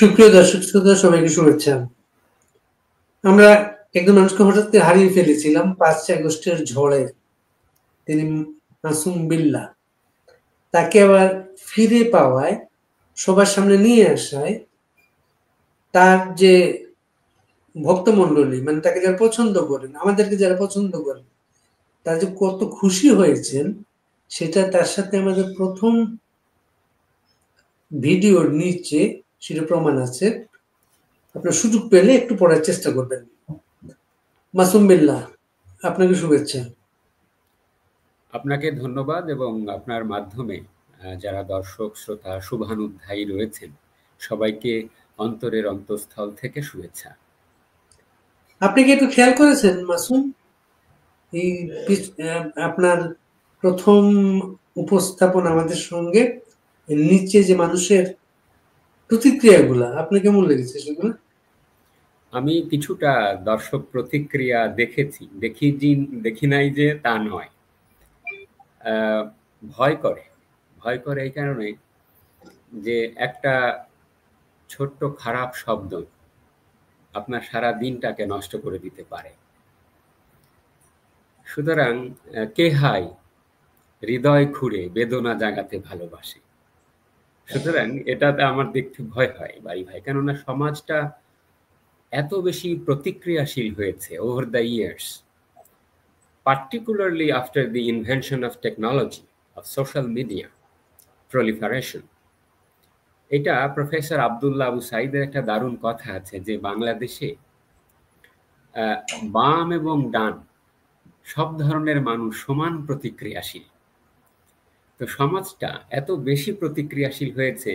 সুপ্রিয় দর্শক শ্রোতা সবাইকে শুভেচ্ছা। আমরা একজন মানুষকে হঠাৎ করে হারিয়ে ফেলেছিলাম 5ই আগস্টের ঝড়ে। তিনি মাসুম বিল্লাহ। তাকে আবার ফিরে পাওয়ায়, সবার সামনে নিয়ে আসায় তার যে ভক্তমণ্ডলী, মানে তাকে যারা পছন্দ করেন, আমাদেরকে যারা পছন্দ করেন, তারা যে কত খুশি হয়েছেন সেটা তার সাথে আমাদের প্রথম ভিডিওর নিচে সেটা প্রমাণ আছে। আপনার সুযোগ পেলে একটু পড়ার চেষ্টা করবেন। মাসুম বিল্লাহ, আপনাকে শুভেচ্ছা। আপনাকে ধন্যবাদ এবং আপনার মাধ্যমে যারা দর্শক শ্রোতা শুভানুধ্যায়ী রয়েছেন সবাইকে অন্তরের অন্তঃস্থল থেকে শুভেচ্ছা। আপনি কি একটু খেয়াল করেছেন মাসুম, এই আপনার প্রথম উপস্থাপন আমাদের সঙ্গে নিচে যে মানুষের প্রতিক্রিয়াগুলা আপনার কেমন লেগেছে সেগুলো? আমি কিছুটা দর্শক প্রতিক্রিয়া দেখেছি, দেখি নাই যে তা নয়। ভয় করে এই কারণে যে একটা ছোট্ট খারাপ শব্দ আপনার সারা দিনটাকে নষ্ট করে দিতে পারে। সুতরাং কে হাই হৃদয় খুঁড়ে বেদনা জাগাতে ভালোবাসে। সুতরাং এটাতে আমার দেখতে ভয় হয় ভাই, কেননা সমাজটা এত বেশি প্রতিক্রিয়াশীল হয়েছে over the years, particularly after the invention of technology, of social media proliferation. এটা প্রফেসর আব্দুল্লাহ আবু সাইদের একটা দারুণ কথা আছে যে বাংলাদেশে বাম এবং ডান সব ধরনের মানুষ সমান প্রতিক্রিয়াশীল। তো সমাজটা এত বেশি প্রতিক্রিয়াশীল হয়েছে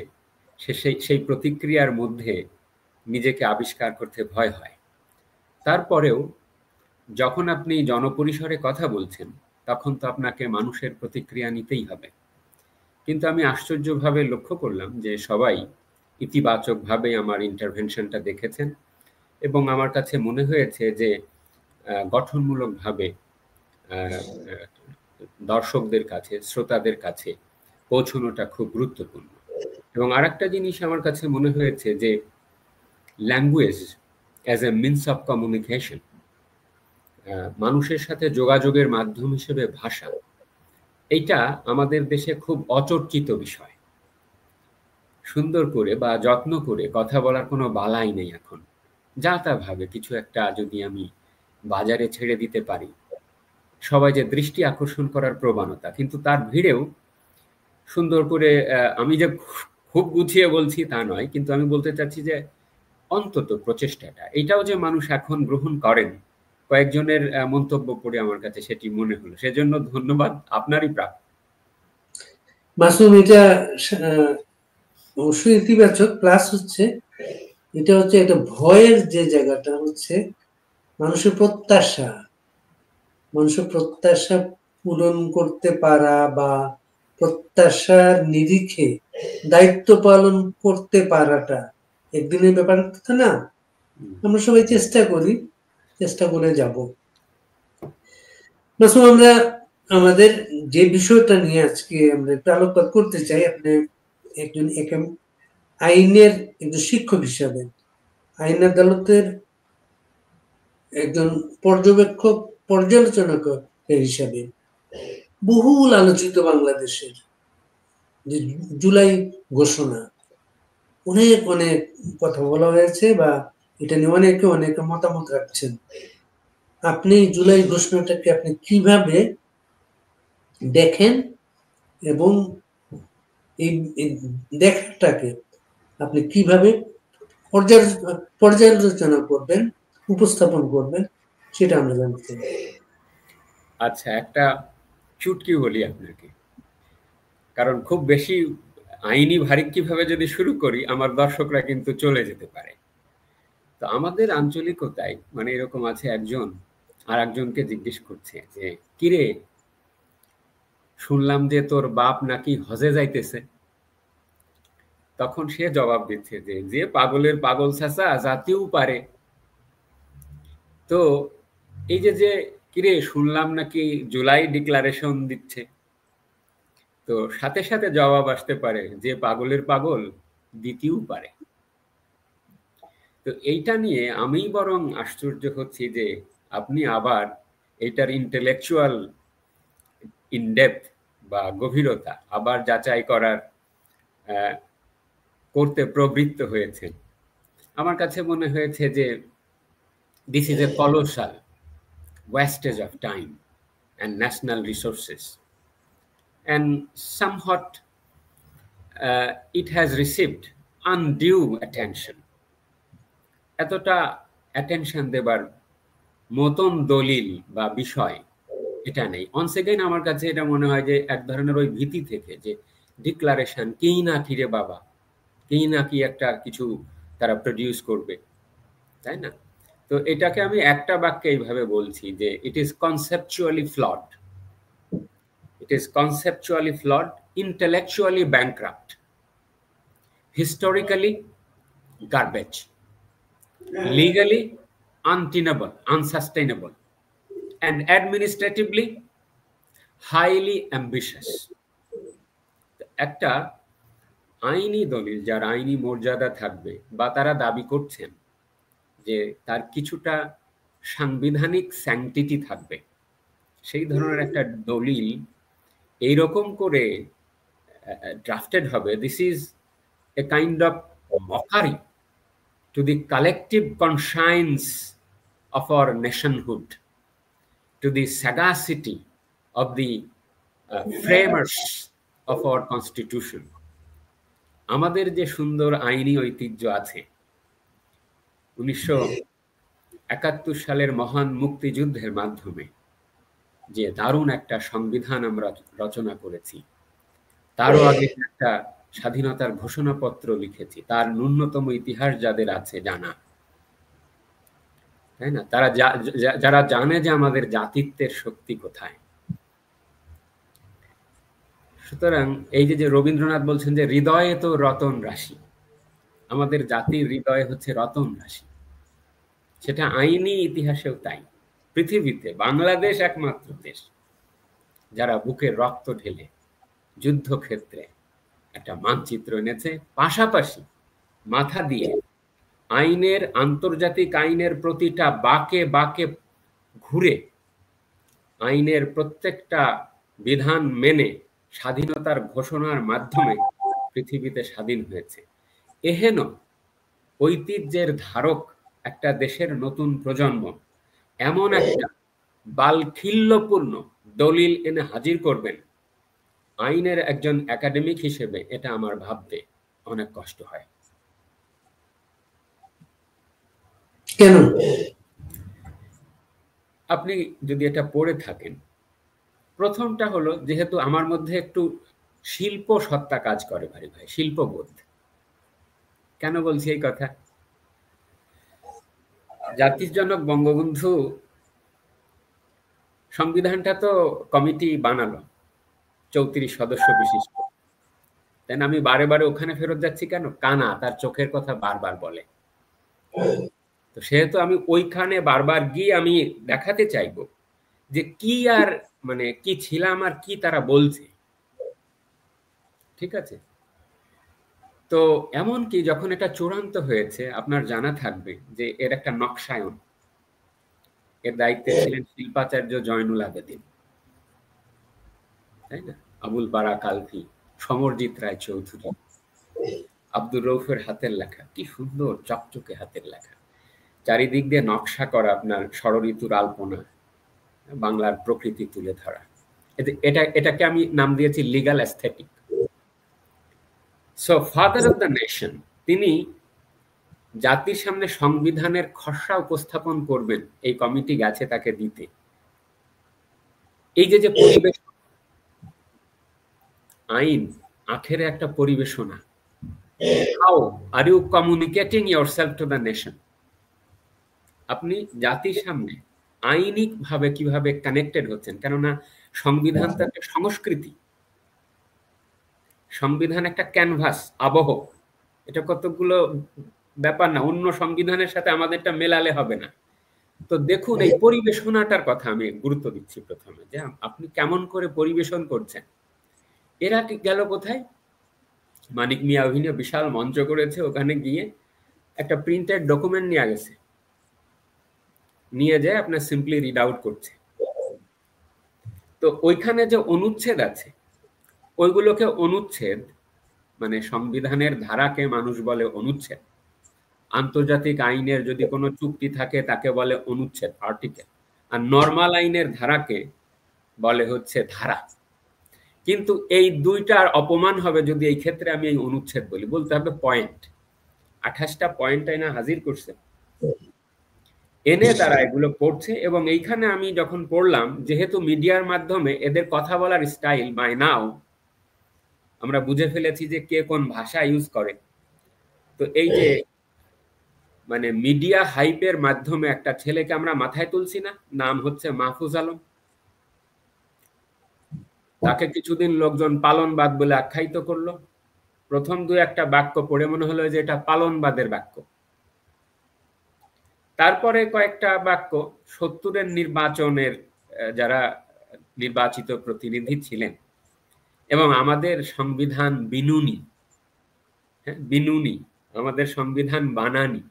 সেই প্রতিক্রিয়ার মধ্যে নিজেকে আবিষ্কার করতে ভয় হয়। তারপরেও যখন আপনি জনপরিসরে কথা বলছেন তখন তো আপনাকে মানুষের প্রতিক্রিয়া নিতেই হবে। কিন্তু আমি আশ্চর্যভাবে লক্ষ্য করলাম যে সবাই ইতিবাচকভাবে আমার ইন্টারভেনশনটা দেখেছেন এবং আমার কাছে মনে হয়েছে যে গঠনমূলকভাবে দর্শকদের কাছে, শ্রোতাদের কাছে পৌঁছানোটা খুব গুরুত্বপূর্ণ। এবং আরেকটা জিনিস আমার কাছে মনে হয়েছে যে language as a means of communication, মানুষের সাথে যোগাযোগের মাধ্যম হিসেবে ভাষা, এইটা আমাদের দেশে খুব অচর্চিত বিষয়। সুন্দর করে বা যত্ন করে কথা বলার কোনো বালাই নেই এখন। যা তা ভাবে কিছু একটা যদি আমি বাজারে ছেড়ে দিতে পারি, সবাই যে দৃষ্টি আকর্ষণ করার প্রবণতা, কিন্তু তার ভিড়েও সুন্দর করে আমি যে খুব গুছিয়ে বলছি তা নয়, কিন্তু আমি বলতে চাচ্ছি যে অন্তত প্রচেষ্টাটা, এটাও যে মানুষ এখন গ্রহণ করেন, কয়েকজনের মন্তব্য পড়ে আমার কাছে সেটি মনে হলো। সেজন্য ধন্যবাদ, আপনারই প্রাপ্য। মাসুম, এটা অবশ্যই ইতিবাচক, প্লাস হচ্ছে এটা হচ্ছে একটা ভয়ের যে জায়গাটা হচ্ছে মানুষের প্রত্যাশা পূরণ করতে পারা বা প্রত্যাশার নিরিখে দায়িত্ব পালন করতে পারাটা একদিনের ব্যাপার না। আমরা সবাই চেষ্টা করে যাব। মাসুম, আমরা আমাদের যে বিষয়টা নিয়ে আজকে আমরা একটু আলোকপাত করতে চাই, আপনি একজন আইনের একজন শিক্ষক হিসাবে, আইন আদালতের একজন পর্যালোচনা হিসাবে বহুল আলোচিত বাংলাদেশের যে জুলাই ঘোষণা, অনেক অনেক কথা বলা হয়েছে বা এটা নিয়ে অনেকে মতামত রাখছেন। আপনি জুলাই ঘোষণাটাকে আপনি কিভাবে দেখেন এবং এই দেখাটাকে আপনি কিভাবে পর্যালোচনা করবেন, উপস্থাপন করবেন, সেটা আমরা জানতে চাই। আচ্ছা, একটা চুটকি বলি আপনাকে, কারণ খুব বেশি আইনি ভারিক্কিভাবে যদি শুরু করি আমার দর্শকরা কিন্তু চলে যেতে পারে। তো আমাদের আঞ্চলিকতায় মানে এরকম আছে, একজন আর একজনকে জিজ্ঞেস করছে যে কিরে, শুনলাম যে তোর বাপ নাকি হজে যাইতেছে। তখন সে জবাব দিচ্ছে যে যে পাগলের পাগল চাচা জাতিও পারে। তো এই যে কিরে শুনলাম নাকি জুলাই ডিক্লারেশন দিচ্ছে, তো সাথে সাথে জবাব আসতে পারে যে পাগলের পাগল দিতেও পারে। তো এইটা নিয়ে আমি বরং আশ্চর্য হচ্ছি যে আপনি আবার এটার ইন্টেলেকচুয়াল ইনডেপথ বা গভীরতা আবার যাচাই করার করতে প্রবৃত্ত হয়েছেন। আমার কাছে মনে হয়েছে যে this is A colossal wastage of time and national resources, and somewhat it has received undue attention. এতটা অ্যাটেনশন দেবার মতন দলিল বা বিষয় এটা নেই। অনস এগেইন আমার কাছে এটা মনে হয় যে এক ধরনের ওই ভীতি থেকে যে ডিক্লারেশন কি না কি রে বাবা, কি না কি একটা কিছু তারা প্রডিউস করবে, তাই না? তো এটাকে আমি একটা বাক্যে এইভাবে বলছি যে it is conceptually flawed, it is conceptually flawed, intellectually bankrupt, historically garbage, legally untenable, unsustainable, and administratively highly ambitious. একটা আইনি দলিল যার আইনি মর্যাদা থাকবে বা তারা দাবি করছেন যে তার কিছুটা সাংবিধানিক স্যাংটিটি থাকবে, সেই ধরনের একটা দলিল এইরকম করে ড্রাফটেড হবে, this is a kind of mockery to the collective conscience of our nationhood, to the sagacity of the framers of our constitution. আমাদের যে সুন্দর আইনি ঐতিহ্য আছে, 1971 সালের মহান মুক্তিযুদ্ধের মাধ্যমে যে দারুণ একটা সংবিধান আমরা রচনা করেছি, তারও আগে একটা স্বাধীনতার ঘোষণাপত্র লিখেছি, তার ন্যূনতম ইতিহাস যাদের আছে জানা, তাই না? তারা যারা জানে যে আমাদের জাতিত্বের শক্তি কোথায়। সুতরাং এই যে রবীন্দ্রনাথ বলছেন যে হৃদয়ে তো রতন রাশি, আমাদের জাতির হৃদয়ে হচ্ছে রতন রাশি, সেটা আইনি ইতিহাসেও তাই। পৃথিবীতে বাংলাদেশ একমাত্র দেশ যারা বুকের রক্ত ঢেলে যুদ্ধক্ষেত্রে একটা মানচিত্র এনেছে, পাশাপাশি মাথা দিয়ে আইনের, আন্তর্জাতিক আইনের প্রতিটা বাঁকে বাঁকে ঘুরে আইনের প্রত্যেকটা বিধান মেনে স্বাধীনতার ঘোষণার মাধ্যমে পৃথিবীতে স্বাধীন হয়েছে। এহেন ঐতিহ্যের ধারক একটা দেশের নতুন প্রজন্ম এমন একটা বালখিল্যপূর্ণ দলিল এনে হাজির করবেন, আইনের একজন একাডেমিক হিসেবে এটা আমার ভাবতে অনেক কষ্ট হয়। কেন? আপনি যদি এটা পড়ে থাকেন, প্রথমটা হলো যেহেতু আমার মধ্যে একটু শিল্প সত্তা কাজ করে ভাই, শিল্পবোধ। কেন বলছি এই কথা? জাতির জনক বঙ্গবন্ধু সংবিধানটা তো কমিটি বানালো 34 সদস্য বিশিষ্ট, তাই না? আমি বারে বারে ওখানে ফেরত যাচ্ছি কেন? কানা তার চোখের কথা বারবার বলে, তো সেহেতু আমি ওইখানে বারবার গিয়ে আমি দেখাতে চাইবো যে কি আর মানে কি ছিলাম আর কি তারা বলছে, ঠিক আছে? তো এমন কি যখন এটা চূড়ান্ত হয়েছে, আপনার জানা থাকবে যে এর একটা নকশায়ন, এর দায়িত্বে ছিলেন শিল্পাচার্য জয়নুল আবেদিন, তাই না? আবুল বারা কালভি, সমরজিৎ রায় চৌধুরী, আব্দুর রউফের হাতের লেখা, কি সুন্দর চকচকে হাতের লেখা, চারিদিক দিয়ে নকশা করা, আপনার ষড়ঋতুর আলপনা, বাংলার প্রকৃতি তুলে ধরা। এটাকে আমি নাম দিয়েছি legal aesthetic. So father of the nation, তিনি জাতির সামনে সংবিধানের খসড়া উপস্থাপন করবেন, এই কমিটি গেছে তাকে দিতে। এই যে পরিবেশ, আইন আখেরে একটা পরিবেশনা। How are you communicating yourself to the nation? আপনি জাতির সামনে আইনিক ভাবে কিভাবে কানেক্টেড হচ্ছেন? কেননা সংবিধান তো একটা সংস্কৃতি, সংবিধান একটা ক্যানভাস, আবহ, এটা কতগুলো ব্যাপার না, অন্য সংবিধানের সাথে আমাদেরটা মেলালে হবে না। তো দেখুন, এই পরিবেশনাটার কথা আমি গুরুত্ব দিচ্ছি প্রথমে, যে আপনি কেমন করে পরিবেশন করছেন। এরা গেল কোথায়? মানিক মিয়া অভিনয় বিশাল মঞ্চ করেছে, ওখানে গিয়ে একটা প্রিন্টেড ডকুমেন্ট নিয়ে গেছে, নিয়ে যায় আপনার সিম্পলি রিড আউট করছে। তো ওইখানে যে অনুচ্ছেদ আছে ওইগুলোকে অনুচ্ছেদ, মানে সংবিধানের ধারাকে মানুষ বলে অনুচ্ছেদ, আন্তর্জাতিক আইনের যদি কোনো চুক্তি থাকে তাকে বলে অনুচ্ছেদ, আর্টিকেল, আর নর্মাল আইনের ধারাকে বলে হচ্ছে ধারা। কিন্তু এই দুইটার অপমান হবে যদি এই ক্ষেত্রে আমি এই অনুচ্ছেদ বলি, বলতে হবে পয়েন্ট। 28টা পয়েন্ট আইনা হাজির করছে, এনে তারা এগুলো পড়ছে। এবং এইখানে আমি যখন পড়লাম, যেহেতু মিডিয়ার মাধ্যমে এদের কথা বলার স্টাইল বাই নাও আমরা বুঝে ফেলেছি যে কে কোন ভাষা ইউজ করে। তো এই যে মানে মিডিয়া হাইপের মাধ্যমে একটা ছেলেকে আমরা মাথায় তুলছি না, নাম হচ্ছে মাহফুজ আলম, তাকে কিছুদিন লোকজন পালনবাদ বলে আখ্যায়িত করলো। প্রথম দু একটা বাক্য পড়ে মনে হলো যে এটা পালনবাদের বাক্য। তারপরে কয়েকটা বাক্য 70-এর নির্বাচনের যারা নির্বাচিত প্রতিনিধি ছিলেন এবং আমাদের সংবিধান বিনুনি, হ্যাঁ বিনুনি, আমাদের সংবিধান বানানি,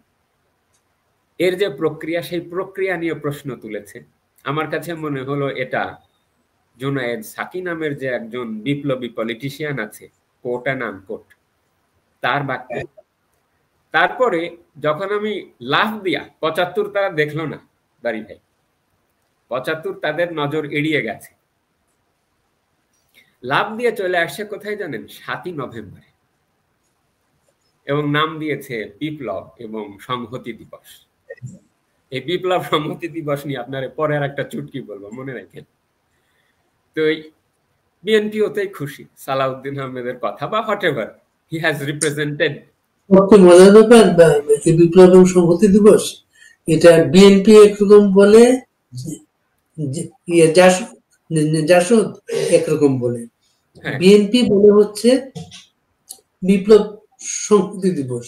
এর যে প্রক্রিয়া সেই প্রক্রিয়া নিয়ে প্রশ্ন তুলেছে। আমার কাছে মনে হলো এটা জুনায়েদ সাকি নামের যে একজন বিপ্লবী পলিটিশিয়ান আছে, কোট অ্যান্ড আনকোট, তার বাক্য। তারপরে যখন আমি লাফ দিয়া 75 তারা দেখলো না বাড়ি ভাই, 75 তাদের নজর এড়িয়ে গেছে, লাফ দিয়ে চলে আসছে কোথায় জানেন, 7ই নভেম্বরে, এবং নাম দিয়েছে বিপ্লব এবং সংহতি দিবস। এই বিপ্লব সংহতি দিবস নিয়ে আপনার পরে আর একটা চুটকি বলবো, মনে রাখেন। তো বিএনপি ওতেই খুশি সালাউদ্দিন আহমেদের কথা বা what ever he has represented. সবচেয়ে মজার ব্যাপার বিপ্লব এবং সংহতি দিবস, এটা বিএনপি একরকম বলে, জাসদ একরকম বলে। বিএনপি বলে হচ্ছে বিপ্লব সংহতি দিবস,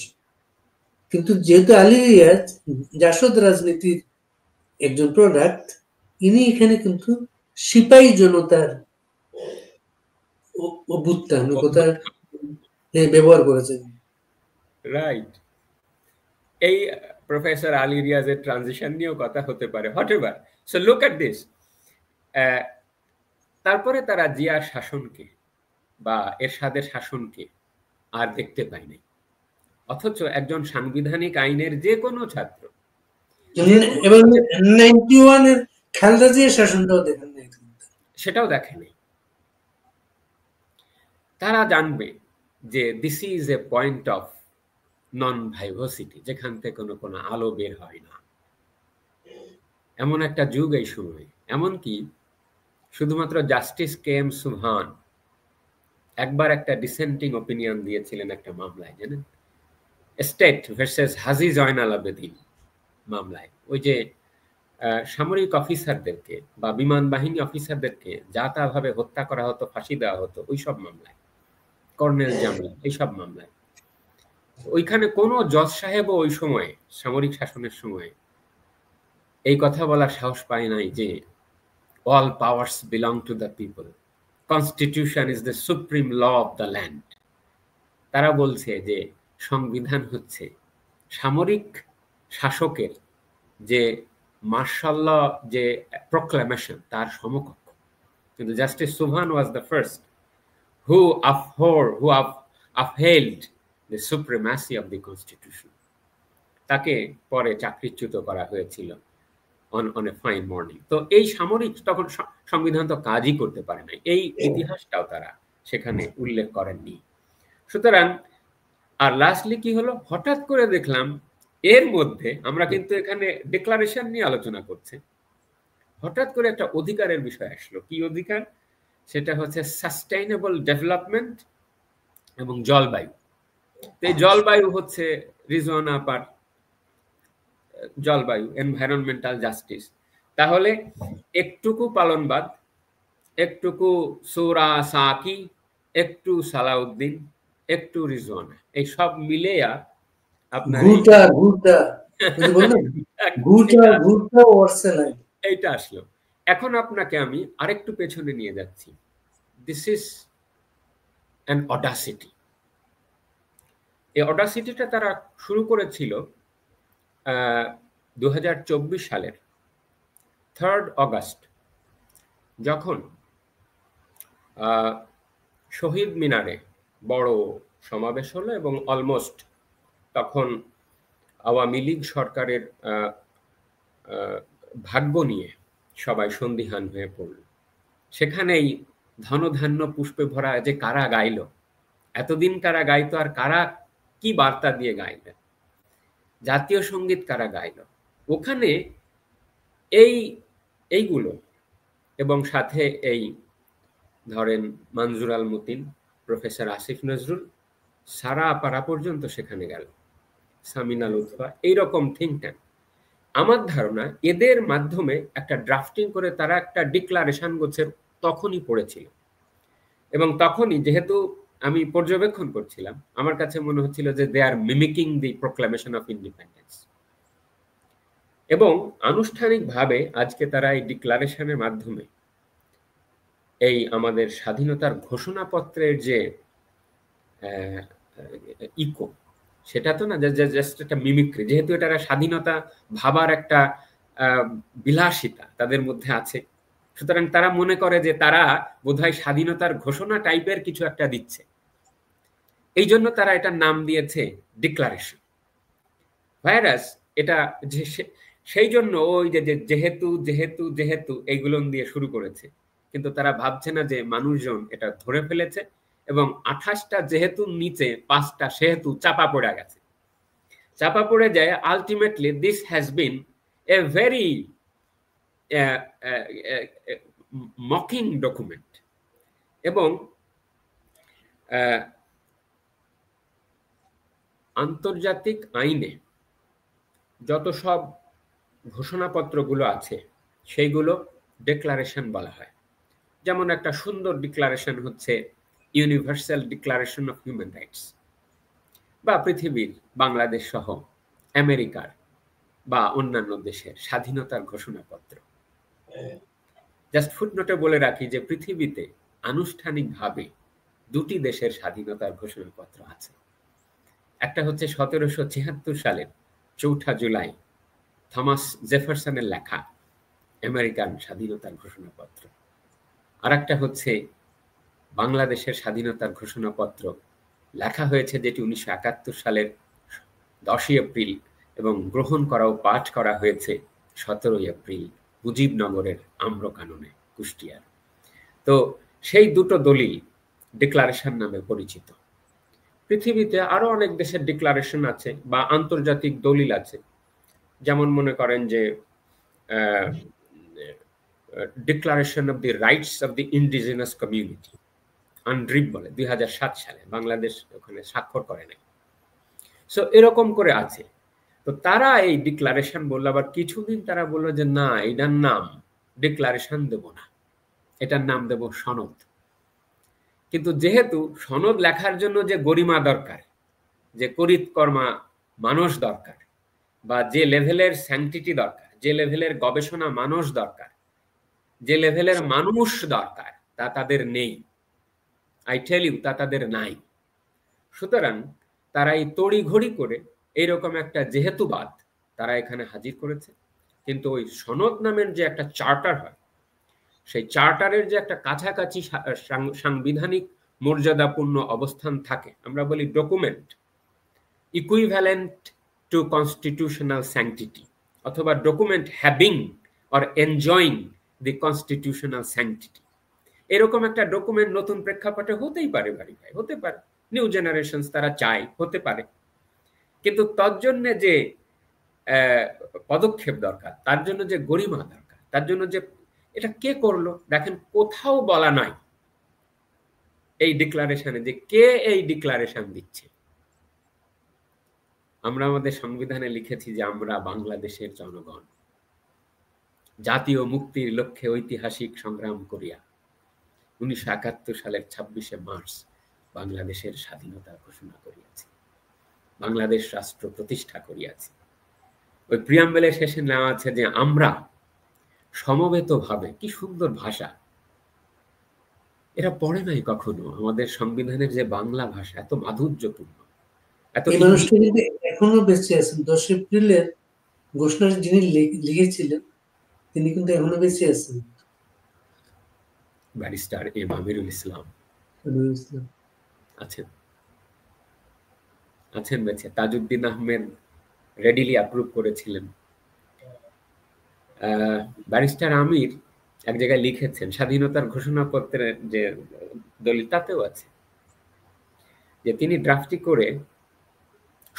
কিন্তু যেহেতু আলী রিয়াজ জাসদ রাজনীতির একজন প্রোডাক্ট, ইনি এখানে কিন্তু সিপাহী জনতার অভ্যুত্থান কথা ব্যবহার করেছেন। রাইট, এই প্রফেসর আলী রিয়াজের ট্রানজিশন নিয়েও কথা হতে পারে, whatever. So look at this. তারপরে তারা জিয়ার শাসনকে বা এরশাদের শাসনকে আর দেখতে পায়নি, অথচ একজন সাংবিধানিক আইনের যে কোনো ছাত্র এবং 91 এর খালেদা জিয়ার শাসনটাও দেখেন নাই, সেটাও দেখেনি। তারা জানবে যে this is a point of non vivacity, যেখান থেকে কোনো আলো বের হয় না, এমন একটা যুগ এই সময়। এমনকি শুধুমাত্র জাস্টিস কে এম সুবহান একবার একটা ডিসেন্টিং ওপিনিয়ন দিয়েছিলেন একটা মামলায়, জানেন, স্টেট ভার্সেস হাজী জয়নাল আবেদীন মামলায়। ওই যে সামরিক অফিসারদেরকে বা বিমান বাহিনী অফিসারদেরকে যা তা ভাবে হত্যা করা হতো, ফাঁসি দেওয়া হতো, ওইসব মামলায়, কর্নেল জামিল, এইসব মামলায়। ওইখানে কোনো জজ সাহেবও ওই সময়ে সামরিক শাসনের সময় এই কথা বলার সাহস পায় নাই যে all powers belong to the people, constitution is the supreme law of the land। তারা বলছে যে সংবিধান হচ্ছে সামরিক শাসকের যে মার্শাল ল, যে প্রোক্লামেশন, তার সমকক্ষ। কিন্তু জাস্টিস সুবহান was the first who upheld the supremacy of the constitution। তাকে পরে চাকরিচ্যুত করা হয়েছিল on a fine morning। তো এই সামরিক তখন সংবিধান তো কাজই করতে পারে না, এই ইতিহাসটাও তারা সেখানে উল্লেখ করেননি। সুতরাং আর লাস্টলি কি হলো, হঠাৎ করে দেখলাম এর মধ্যে, আমরা কিন্তু এখানে ডিক্লারেশন নিয়ে আলোচনা করছি, হঠাৎ করে একটা অধিকারের বিষয় আসলো। কি অধিকার? সেটা হচ্ছে সাস্টেইনেবল ডেভেলপমেন্ট এবং জলবায়ু। এই জলবায়ু হচ্ছে রিজওয়ানা আপার জলবায়ু, এনভায়রনমেন্টাল জাস্টিস। তাহলে একটুকু পালনবাদ, একটুকু সূরা সাকি, একটু সালাউদ্দিন, একটু রিজওয়ানা, এই সব মিলেয়া আপনার এইটা আসলো। এখন আপনাকে আমি আরেকটু পেছনে নিয়ে যাচ্ছি। This is an Audacity. এই অডাসিটিটা তারা শুরু করেছিল 2024 সালের 3 অগাস্ট, যখন শহীদ মিনারে বড় সমাবেশ হলো এবং অলমোস্ট তখন আওয়ামী লীগ সরকারের ভাগ্য নিয়ে সবাই সন্দিহান হয়ে পড়ল। সেখানেই ধনধান্য পুষ্পে ভরা যে কারা গাইল, এতদিন কারা গাইতো আর কারা কি বার্তা দিয়ে গাইল, জাতীয় সঙ্গীত কারা গাইল, ওখানে এইগুলো এবং সাথে এই ধরেন মনজুর আল মতিন, প্রফেসর আসিফ নজরুল, সারা আপারা পর্যন্ত সেখানে গেল, সামিনা লুৎফা, এইরকম থিঙ্ক ট্যাঙ্ক। আমার ধারণা এদের মাধ্যমে একটা ড্রাফটিং করে তারা একটা ডিক্লারেশন গোছের তখনই পড়েছিল, এবং তখনই যেহেতু আমি পর্যবেক্ষণ করছিলাম, আমার কাছে মনে হচ্ছিল যে দে আর মিমিকিং দি প্রোক্লামেশন অফ ইন্ডিপেন্ডেন্স। এবং আনুষ্ঠানিকভাবে আজকে তারা এই ডিক্লারেশনের মাধ্যমে এই আমাদের স্বাধীনতার ঘোষণাপত্রের যে ইকো, সেটা তো না জাস্ট একটা মিমিক্রি, যেহেতু এটা স্বাধীনতা ভাবার একটা বিলাসিতা তাদের মধ্যে আছে, সুতরাং তারা মনে করে যে তারা বোধহয় স্বাধীনতার ঘোষণা টাইপের কিছু একটা দিচ্ছে, এই জন্য তারা এটার নাম দিয়েছে ডিক্লারেশন। ভাইরাস এটা সেই জন্য ওই যে যেহেতু যেহেতু যেহেতু এইগুলো দিয়ে শুরু করেছে, কিন্তু তারা ভাবছে না যে মানুষজন এটা ধরে ফেলেছে এবং 28টা যেহেতু নিচে 5টা সেহেতু চাপা পড়ে গেছে, চাপা পড়ে যায়। Ultimately this has been a very mocking document, এবং আন্তর্জাতিক আইনে যত সব ঘোষণাপত্রগুলো আছে সেইগুলো ডিক্লারেশন বলা হয়। যেমন একটা সুন্দর ডিক্লারেশন হচ্ছে universal declaration of human rights, বা পৃথিবীর বাংলাদেশ সহ আমেরিকার বা অন্যান্য দেশের স্বাধীনতার ঘোষণাপত্র। জাস্ট ফুটনোটে বলে রাখি যে পৃথিবীতে আনুষ্ঠানিকভাবে 2টি দেশের স্বাধীনতার ঘোষণাপত্র আছে। একটা হচ্ছে 1776 সালের 4 জুলাই থমাস জেফারসনের লেখা আমেরিকান স্বাধীনতার ঘোষণাপত্র, আর একটা হচ্ছে বাংলাদেশের স্বাধীনতার ঘোষণাপত্র, লেখা হয়েছে যেটি 1971 সালের 10 এপ্রিল এবং গ্রহণ করা ও পাঠ করা হয়েছে 17 এপ্রিল মুজিবনগরের আম্রকাননে, কুষ্টিয়ার। তো সেই দুটো দলিল ডিক্লারেশন নামে পরিচিত। পৃথিবীতে আরো অনেক দেশের ডিক্লারেশন আছে বা আন্তর্জাতিক দলিল আছে, যেমন মনে করেন যে declaration of the rights of the indigenous community, UNDRIP বলে, 2007 সালে, বাংলাদেশ ওখানে স্বাক্ষর করে নাই। সো এরকম করে আছে। তো তারা এই ডিক্লারেশন বললো, আবার কিছুদিন তারা বললো যে না, এটার নাম ডিক্লারেশন দেব না, এটার নাম দেব সনদ। কিন্তু যেহেতু সনদ লেখার জন্য যে গরিমা দরকার, যে করিতকর্মা মানুষ দরকার, বা যে লেভেলের স্যাংটিটি দরকার, যে লেভেলের গবেষণা মানুষ দরকার, যে লেভেলের মানুষ দরকার, তা তাদের নেই। আই টেল ইউ, তা তাদের নাই। সুতরাং তারা এই তড়িঘড়ি করে এইরকম একটা যেহেতুবাদ তারা এখানে হাজির করেছে। কিন্তু ওই সনদ নামের যে একটা চার্টার হয়, সেই চার্টারের যে একটা কাছাকাছি সাংবিধানিক মর্যাদাপূর্ণ অবস্থান থাকে, আমরা বলি document equivalent to constitutional sanctity, অথবা document having or enjoying the constitutional sanctity, এরকম একটা ডকুমেন্ট নতুন প্রেক্ষাপটে হতেই পারে, ভাই হতে পারে, নিউ জেনারেশন তারা চায়, হতে পারে। কিন্তু তার জন্য যে পদক্ষেপ দরকার, তার জন্য যে গরিমা দরকার, তার জন্য যে এটা কে করলো, দেখেন কোথাও বলা নাই এই ডিক্লারেশনে যে কে এই ডিক্লারেশন দিচ্ছে। আমরা আমাদের সংবিধানে লিখেছি যে আমরা বাংলাদেশের জনগণ, জাতীয় মুক্তির লক্ষ্যে ঐতিহাসিক সংগ্রাম করিয়া 1971 সালের 26 মার্চ বাংলাদেশের স্বাধীনতা ঘোষণা করিয়াছি, বাংলাদেশ রাষ্ট্র প্রতিষ্ঠা করিয়াছি। ওই প্রিয়াম্বলের শেষে নেওয়া আছে যে আমরা সমবেতভাবে, কি সুন্দর ভাষা, এরা পড়ে নাই কখনো আমাদের সংবিধানের যে বাংলা ভাষা, এত মাধুর্যপূর্ণ, এই মানুষটা কিন্তু এখনো বেঁচে আছেন। 10 এপ্রিলের ঘোষণা যিনি লিখেছিলেন তিনি কিন্তু এখনো বেঁচে আছেন, ব্যারিস্টার এম আমিরুল ইসলাম আছেন আছেন বেঁচে। তাজউদ্দিন আহমেদ রেডিলি অ্যাপ্রুভ করেছিলেন। ব্যারিস্টার আমির এক জায়গায় লিখেছেন, স্বাধীনতার ঘোষণাপত্রের যে দলিল তাতেও আছে, যে তিনি ড্রাফটি করে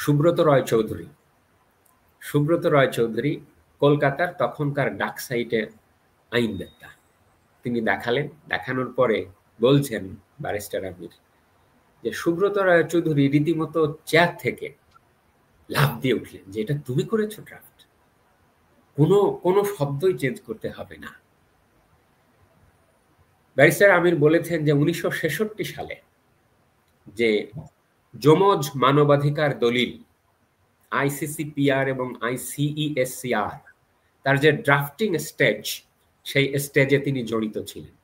সুব্রত রয় চৌধুরী কলকাতার তখনকার ডাক সাইটে আইনদাতা, তিনি দেখালেন। দেখানোর পরে বলছেন ব্যারিস্টার আমির যে সুব্রত রায় চৌধুরী রীতিমতো চেয়ার থেকে লাফ দিয়ে উঠলেন যে এটা তুমি করেছো ড্রাফট, কোনো শব্দই চেঞ্জ করতে হবে না। ব্যারিস্টার আমির বলেছেন যে 1966 সালে যে যমজ মানবাধিকার দলিল ICCPR এবং ICESCR তার যে ড্রাফটিং স্টেজ, সেই স্টেজে তিনি জড়িত ছিলেন।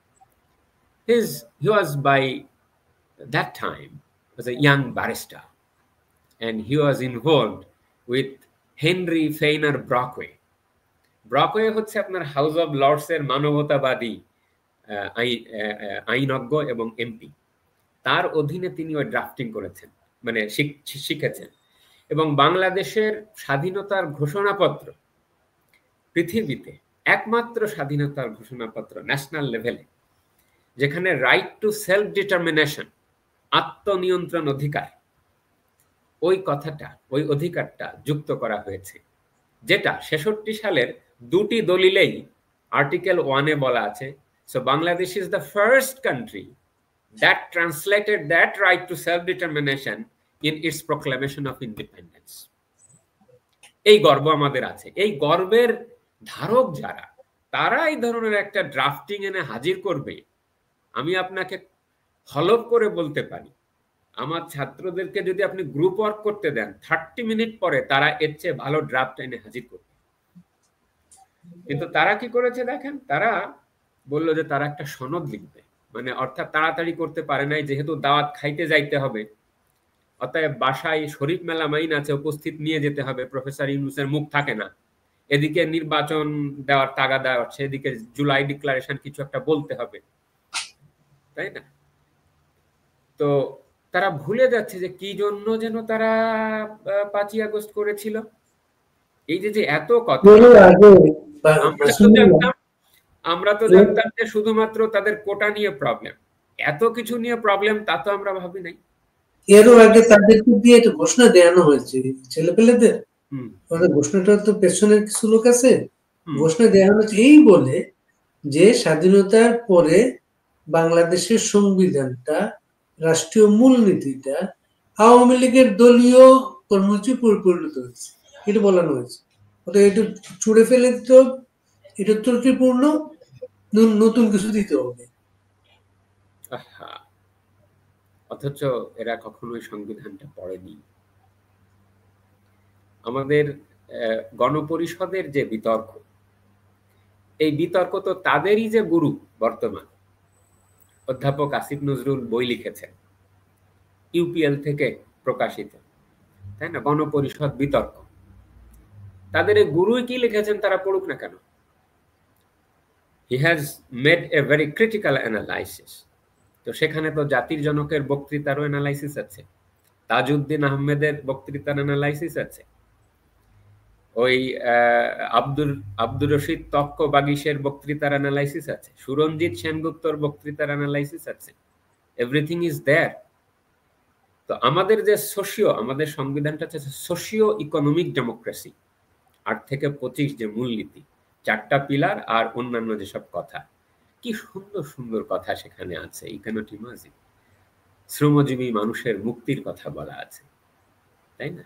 He was by that time was a young barrister and he was involved with Henry Feiner Brockway. Brockway হচ্ছে আপনার হাউস অব লর্ডস এর মানবতাবাদী আইনজ্ঞ এবং এমপি। তার অধীনে তিনি ওই ড্রাফটিং করেছেন, মানে শিখেছেন। এবং বাংলাদেশের স্বাধীনতার ঘোষণাপত্র পৃথিবীতে একমাত্র স্বাধীনতার ঘোষণাপত্র ন্যাশনাল লেভেলে, যেখানে রাইট টু সেলফ ডিটারমিনেশন, আত্মনিয়ন্ত্রণ অধিকার, ওই কথাটা, ওই অধিকারটা যুক্ত করা হয়েছে, যেটা 66 সালের দুটি দলিলেই আর্টিকেল 1-এ বলা আছে। So Bangladesh is the first country that translated that right to self-determination in its proclamation of independence. এই গর্ব আমাদের আছে। এই গর্বের ধারক যারা, তারা এই ধরনের একটা ড্রাফটিং এনে হাজির করবে। আমি আপনাকে হলফ করে বলতে পারি, আমার ছাত্রদেরকে যদি আপনি গ্রুপ ওয়ার্ক করতে দেন, 30 মিনিট পরে তারা এর চেয়ে ভালো ড্রাফট এনে হাজির করবে। কিন্তু তারা কি করেছে দেখেন, তারা বলল যে তারা একটা সনদ লিখবে, মানে অর্থাৎ তাড়াতাড়ি করতে পারে নাই, যেহেতু দাওয়াত খাইতে যাইতে হবে, অতএব বাসায় শরীফ মেলা মাইন আছে, উপস্থিত নিয়ে যেতে হবে, প্রফেসর ইউনূসের মুখ থাকে না, এদিকে নির্বাচন দেওয়ার তাগাদা হচ্ছে, এদিকে জুলাই ডিক্লারেশন কিছু একটা বলতে হবে, তাই না? তো তারা ভুলে যাচ্ছে যে কি জন্য যেন তারা 5ই আগস্ট করেছিল। এই যে এত কথা, আমরা তো জানতাম যে শুধুমাত্র তাদের কোটা নিয়ে প্রবলেম, এত কিছু নিয়ে প্রবলেম তা তো আমরা ভাবি নাই। এরও আগে তাদেরকে দিয়ে একটা ঘোষণা দেওয়ানো হয়েছে ছেলেপেলেদের, ঘোষণাটা তো পেছনের কিছু লোক আছে, ঘোষণা দেওয়ানো হয়েছে এই বলে যে স্বাধীনতার পরে বাংলাদেশের সংবিধানটা, রাষ্ট্রীয় মূলনীতিটা আওয়ামী লীগের দলীয় কর্মসূচি পরিণত হয়েছে, এটা বলানো হয়েছে। এটা ছুড়ে ফেলে দিতে হবে, এটা ত্রুটিপূর্ণ, নতুন কিছু দিতে হবে। অথচ এরা কখনোই সংবিধানটা পড়েনি। আমাদের গণপরিষদের যে বিতর্ক, এই বিতর্ক তো তাদেরই যে গুরু বর্তমান অধ্যাপক আসিফ নজরুল বই লিখেছেন, ইউপিএল থেকে প্রকাশিত, তাই না? গণপরিষদ বিতর্ক, তাদের এই গুরুই কি লিখেছেন তারা পড়ুক না কেন? He has made a very critical analysis. তো সেখানে তো জাতির জনকের বক্তৃতারও অ্যানালাইসিস আছে, তাজউদ্দিন আহমেদের বক্তৃতার অ্যানালাইসিস আছে, ওই আব্দুর রশিদ তক্ক বাগিশের বক্তৃতার অ্যানালাইসিস আছে, সুরঞ্জিত সেনগুপ্তর বক্তৃতার অ্যানালাইসিস আছে। Everything is there. তো আমাদের যে আমাদের সংবিধানটা হচ্ছে সোশিও ইকোনমিক ডেমোক্রেসি, 8 থেকে 25 যে মূলনীতি, 4টা পিলার আর অন্যান্য যেসব কথা, কি সুন্দর সুন্দর কথা সেখানে আছে। ইকোনমিক, শ্রমজীবী মানুষের মুক্তির কথা বলা আছে, তাই না?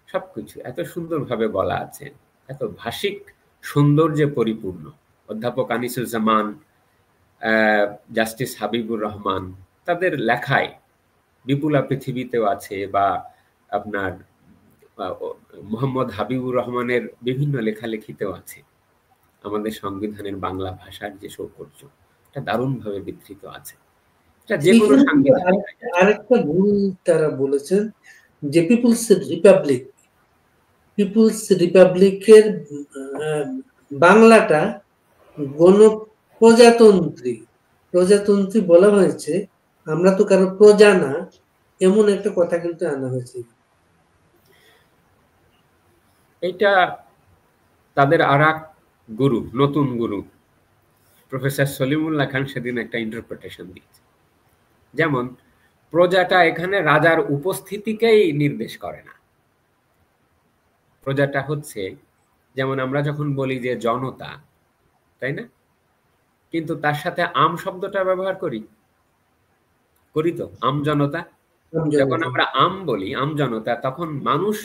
সবকিছু এত সুন্দরভাবে বলা আছে, এত ভাষিক সৌন্দর্যে পরিপূর্ণ। অধ্যাপক আনিসুজ্জামান, জাস্টিস হাবিবুর রহমান, তাদের লেখায় বিপুলা পৃথিবীতেও আছে, বা আপনার মোহাম্মদ হাবিবুর রহমানের বিভিন্ন লেখালেখিতেও আছে আমাদের সংবিধানের বাংলা ভাষার যে সৌকর্য, এটা দারুণভাবে বিধৃত আছে। এটা যে কোনো সাংবিধানিক। আরেকটা ভুল তারা বলেছেন যে পিপুলস রিপাবলিকের বাংলাটা গণপ্রজাতন্ত্রী প্রজাতন্ত্রী বলা হয়েছে, আমরা তো কারো প্রজা না, এমন একটা কথা কিন্তু আনা হয়েছে। এটা তাদের আরেক গুরু, নতুন গুরু প্রফেসর সলিমুল্লাহ খান সেদিন একটা ইন্টারপ্রিটেশন দিয়েছে, যেমন প্রজাটা এখানে রাজার উপস্থিতিকেই নির্দেশ করে না। প্রজাটা হচ্ছে, যেমন আমরা যখন বলি যে জনতা, তাই না, কিন্তু তার সাথে আম শব্দটা ব্যবহার করি তো, আম জনতা। যখন আমরা আম বলি, আম জনতা, তখন মানুষ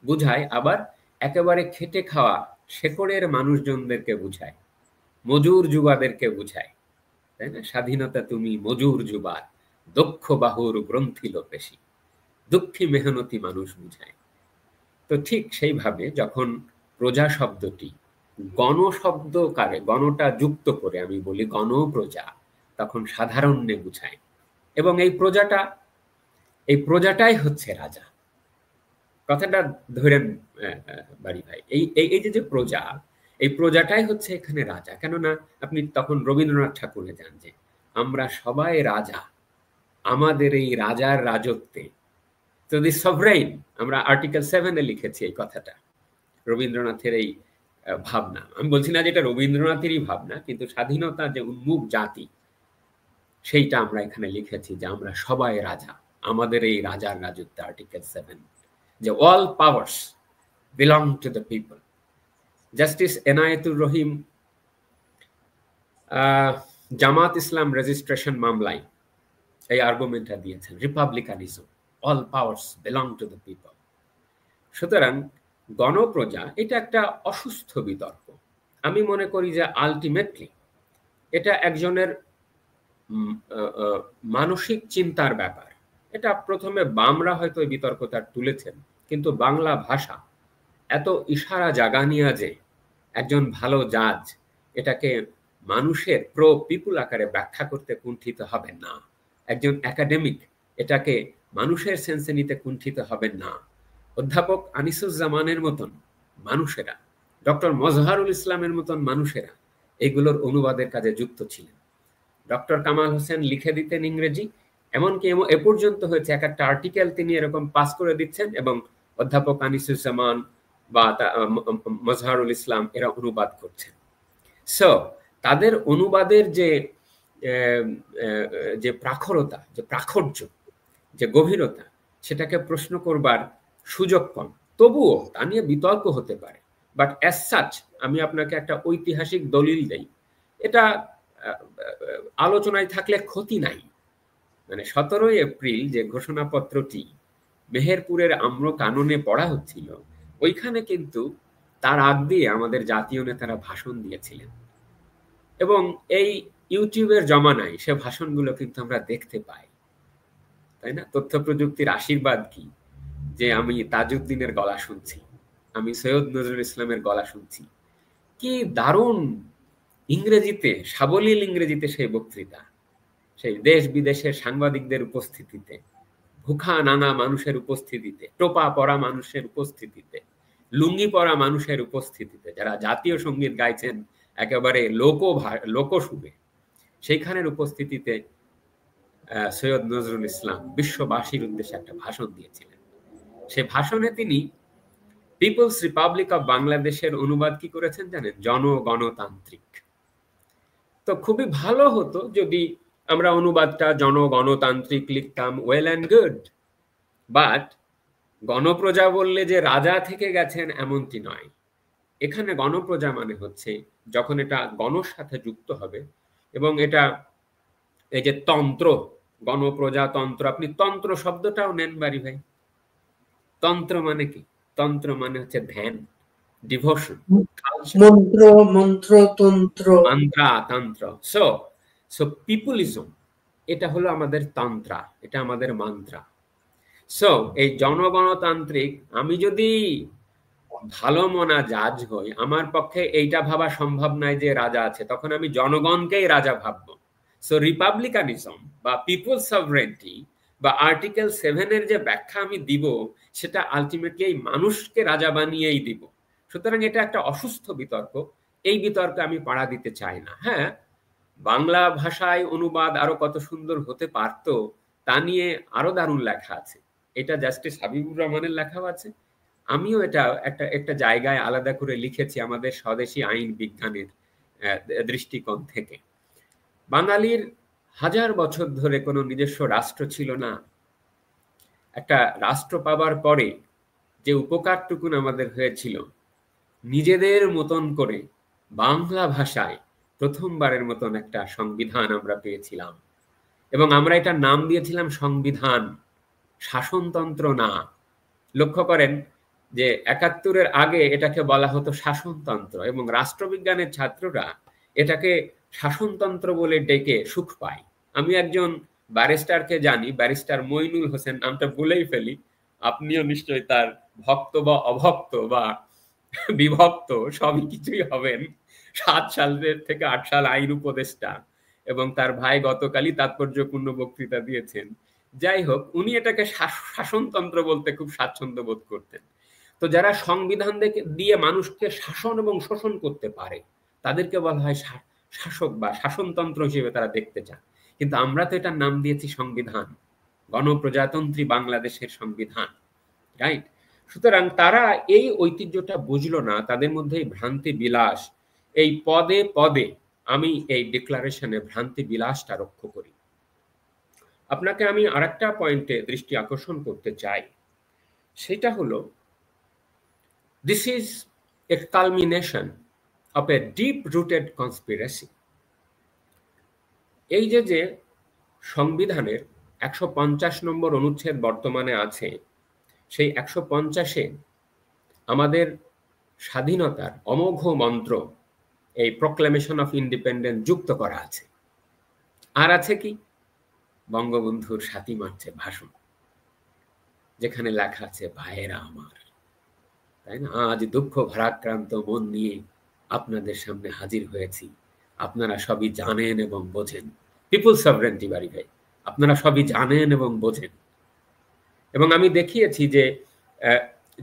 বুঝায় আবার একেবারে খেটে খাওয়া শেকড়ের মানুষজনদেরকে বুঝায়, মজুর যুবাদেরকে বুঝায়, তাই না? স্বাধীনতা তুমি মজুর যুবার, দক্ষ বাহুর গ্রন্থিল পেশি, দুঃখী মেহনতি মানুষ বুঝায়। তো ঠিক সেইভাবে যখন প্রজা শব্দটি গণ শব্দকারে, গণটা যুক্ত করে আমি বলি গণ প্রজা, তখন সাধারণ্যে বুঝায়। এবং এই প্রজাটাই হচ্ছে রাজা। কথাটা ধরেন বাড়ি ভাই, এই যে প্রজা, এই প্রজাটাই হচ্ছে এখানে রাজা। কেননা আপনি তখন রবীন্দ্রনাথ ঠাকুরে যান যে আমরা সবাই রাজা, আমাদের এই রাজার রাজত্বে। তো দি সভরেইন, আমরা আর্টিকেল 7-এ লিখেছি এই কথাটা, রবীন্দ্রনাথের এই ভাবনা। আমি বলছি না যে এটা রবীন্দ্রনাথেরই ভাবনা, কিন্তু স্বাধীনতা যে উন্মুখ জাতি, সেইটা আমরা এখানে লিখেছি যে আমরা সবাই রাজা, আমাদের এই রাজার রাজত্বে, আর্টিকেল 7, যে all powers belong to the people. Justice Enayetur Rahim Jamaat Islam registration মামলায় এই আর্গুমেন্টটা দিয়েছেন, republicanism, all powers belong to the people. সুতরাং গণপ্রজা এটা একটা অসুস্থ বিতর্ক। আমি মনে করি যে আলটিমেটলি এটা একজনের মানসিক চিন্তার ব্যাপার। এটা প্রথমে বামরা হয়তো এই বিতর্কটা তুলেছেন, কিন্তু বাংলা ভাষা এত ইশারা জাগানিয়া যে একজন ভালো জাজ এটাকে মানুষের প্রো পিপুল আকারে ব্যাখ্যা করতে কুণ্ঠিত হবেন না, একজন একাডেমিক এটাকে মানুষের সেন্সে নিতে কুণ্ঠিত হবেন না। অধ্যাপক আনিসুজ্জামানের মতন মানুষেরা, ডক্টর মজহারুল ইসলামের মতন মানুষেরা এগুলোর অনুবাদের কাজে যুক্ত ছিলেন। ডক্টর কামাল হোসেন লিখে দিতেন ইংরেজি, এমনকি এ পর্যন্ত হয়েছে এক একটা আর্টিকেল তিনি এরকম পাস করে দিচ্ছেন এবং অধ্যাপক আনিসুজ্জামান বা মজহারুল ইসলাম এরা অনুবাদ করছেন। সো তাদের অনুবাদের যে প্রাখরতা, যে প্রাখর্য, যে গভীরতা, সেটাকে প্রশ্ন করবার সুযোগ কম। তবুও তা নিয়ে বিতর্ক হতে পারে, বাট অ্যাজ সাচ আমি আপনাকে একটা ঐতিহাসিক দলিল দেই, এটা আলোচনায় থাকলে ক্ষতি নাই। মানে 17 এপ্রিল যে ঘোষণাপত্রটি মেহেরপুরের আম্র কাননে পড়া হচ্ছিল, ওইখানে কিন্তু তার আগ দিয়ে আমাদের জাতীয় নেতারা ভাষণ দিয়েছিলেন, এবং এই ইউটিউবের জমানায় সে ভাষণগুলো কিন্তু আমরা দেখতে পাই, তাই না? তথ্য প্রযুক্তির আশীর্বাদ কি যে আমি তাজউদ্দিনের গলা শুনছি, আমি সৈয়দ নজরুল ইসলামের গলা শুনছি। কি দারুণ ইংরেজিতে, সাবলীল ইংরেজিতে সেই বক্তৃতা, সেই দেশ বিদেশের সাংবাদিকদের উপস্থিতিতে, ভুখা নানা মানুষের উপস্থিতিতে, টোপা পরা মানুষের উপস্থিতিতে, লুঙ্গি পরা মানুষের উপস্থিতিতে, যারা জাতীয় সঙ্গীত গাইছেন একেবারে লোকসুরে, সেইখানের উপস্থিতিতে সৈয়দ নজরুল ইসলাম বিশ্ববাসীর উদ্দেশ্যে একটা ভাষণ দিয়েছিলেন। সে ভাষণে তিনি পিপলস রিপাবলিক অফ বাংলাদেশের অনুবাদ কি করেছেন জানেন? জনগণতান্ত্রিক। তো খুবই ভালো হতো যদি আমরা অনুবাদটা জনগণতান্ত্রিক লিখতাম, ওয়েল অ্যান্ড গুড, বাট গণপ্রজা বললে যে রাজা থেকে গেছেন এমনটি নয়। এখানে গণপ্রজা মানে হচ্ছে যখন এটা গণর সাথে যুক্ত হবে, এবং এটা এই যে তন্ত্র, গণপ্রজাতন্ত্র, আপনি তন্ত্র শব্দটাও নেন বাড়ি ভাই, তন্ত্র মানে কি? তন্ত্র মানে হচ্ছে ধ্যান, ডিভোশন, মন্ত্র তন্ত্র, মন্ত্রা তন্ত্র। সো পিপুলিজম এটা হলো আমাদের তন্ত্রা, এটা আমাদের মন্ত্রা। সো এই জনগণতান্ত্রিক, আমি যদি ভালো মনা জাজ হই, আমার পক্ষে এইটা ভাবা সম্ভব নয় যে রাজা আছে, তখন আমি জনগণকেই রাজা ভাববো। সো রিপাবলিকানিজম বা পিপল সভরেন্টি বা আর্টিকেল 7-এর যে ব্যাখ্যা আমি দিব সেটা আলটিমেটলি এই মানুষকে রাজা বানিয়েই দিব। সুতরাং এটা একটা অসুস্থ বিতর্ক। এই বিতর্কে আমি পাড়া দিতে চাই না। হ্যাঁ, বাংলা ভাষায় অনুবাদ আরো কত সুন্দর হতে পারতো তা নিয়ে আরো দারুণ লেখা আছে। এটা জাস্টিস হাবিবুর রহমানের লেখাও আছে। আমিও এটা একটা জায়গায় আলাদা করে লিখেছি আমাদের স্বদেশী আইন বিজ্ঞানের দৃষ্টিকোণ থেকে। বাঙালির হাজার বছর ধরে কোনো নিজস্ব রাষ্ট্র ছিল না। একটা রাষ্ট্র পাবার পরে যে উপকারটুকুন আমাদের হয়েছিল, নিজেদের মতন করে বাংলা ভাষায় প্রথমবারের মতন একটা সংবিধান আমরা পেয়েছিলাম, এবং আমরা এটার নাম দিয়েছিলাম সংবিধান, শাসনতন্ত্র না। লক্ষ্য করেন যে ৭১-এর আগে এটাকে বলা হতো শাসনতন্ত্র, এবং রাষ্ট্রবিজ্ঞানের ছাত্ররা এটাকে শাসনতন্ত্র বলে ডেকে সুখ পায়। আমি একজন ব্যারিস্টারকে জানি, ব্যারিস্টার মইনুল হোসেন, নামটা ভুলেই ফেলি, আপনিও নিশ্চয়ই তার ভক্ত বা অভক্ত বা বিভক্ত সবই কিছুই হবেন। ৭ সাল থেকে ৮ সাল আইন উপদেষ্টা, এবং তার ভাই গতকালই তাৎপর্যপূর্ণ বক্তৃতা দিয়েছেন। যাই হোক, উনি এটাকে শাসনতন্ত্র বলতে খুব স্বাচ্ছন্দ্য বোধ করতেন। তো যারা সংবিধান দিয়ে মানুষকে শাসন এবং শোষণ করতে পারে তাদেরকে বলা হয় শাসক বা শাসনতন্ত্র হিসেবে তারা দেখতে চান। কিন্তু আমরা তো এটার নাম দিয়েছি সংবিধান, গণপ্রজাতন্ত্রী বাংলাদেশের সংবিধান, রাইট? সুতরাং তারা এই ঐতিহ্যটা বুঝলো না, তাদের মধ্যে এই ভ্রান্তি বিলাস, এই পদে পদে আমি এই ডিক্লারেশনে ভ্রান্তি বিলাসটা রক্ষা করি। আপনাকে আমি আরেকটা পয়েন্টে দৃষ্টি আকর্ষণ করতে চাই, সেটা হলো this is A culmination of a deep rooted conspiracy. এই যে সংবিধানের ১৫০ নম্বর অনুচ্ছেদ বর্তমানে আছে, সেই ১৫০-এ আমাদের স্বাধীনতার অমোঘ মন্ত্র, এই প্রক্লেমেশন অফ ইন্ডিপেন্ডেন্স যুক্ত করা আছে। আর আছে কি? বঙ্গবন্ধুর ৭ই মার্চের ভাষণ, যেখানে লেখা আছে ভাইয়েরা আমার, তাই না? আজ দুঃখ ভারাক্রান্ত মন নিয়ে আপনাদের সামনে হাজির হয়েছি, আপনারা সবই জানেন এবং বোঝেন। পিপল সভরেন্টি বাড়ি ভাই, আপনারা সবই জানেন এবং বোঝেন। এবং আমি দেখিয়েছি যে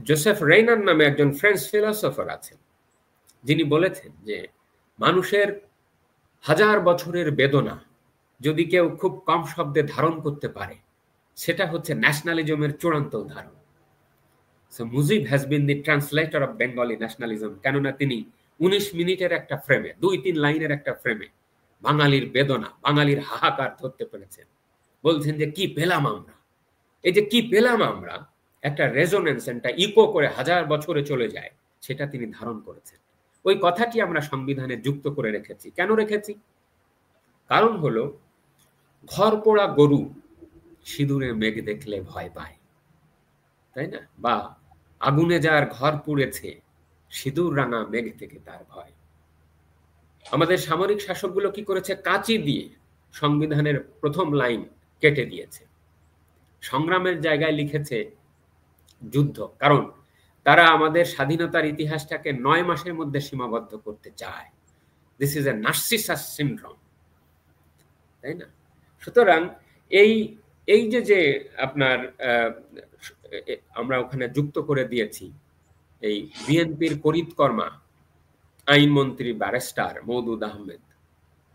জোসেফ রেইনার নামে একজন ফ্রেঞ্চ ফিলসফার আছেন, যিনি বলেছেন যে মানুষের হাজার বছরের বেদনা যদি কেউ খুব কম শব্দে ধারণ করতে পারে, সেটা হচ্ছে ন্যাশনালিজমের চূড়ান্ত উদাহরণ। So Mujib has been the translator of Bengali nationalism. কেননা তিনি ১৯ মিনিটের একটা ফ্রেমে, ২-৩ লাইনের একটা ফ্রেমে বাঙালির বেদনা, বাঙালির হাহাকার ধরতে পেরেছেন। বলছেন যে কি পেলাম আমরা, এই যে কি পেলাম আমরা, একটা রেজোনেন্স, একটা ইকো করে হাজার বছরে চলে যায়, সেটা তিনি ধারণ করেছেন। ওই কথাটি আমরা সংবিধানে যুক্ত করে রেখেছি। কেন রেখেছি? কারণ হলো, ঘর পোড়া গরু সিঁদুরে মেঘ দেখলে ভয় পায়, তাই না? বা আগুনে যার ঘর পুড়েছে সিঁদুর রাঙা মেঘ থেকে তার ভয়। আমাদের সামরিক শাসকগুলো কি করেছে? কাঁচি দিয়ে সংবিধানের প্রথম লাইন কেটে দিয়েছে, সংগ্রামের জায়গায় লিখেছে যুদ্ধ। কারণ তারা আমাদের স্বাধীনতার ইতিহাসটাকে ৯ মাসের মধ্যে সীমাবদ্ধ করতে চায়। This is A narcissus syndrome, তাই না? সুতরাং এই যে আপনার আমরা ওখানে যুক্ত করে দিয়েছি, এই বিএনপির করিতকর্মা আইনমন্ত্রী ব্যারিস্টার মওদুদ আহমেদ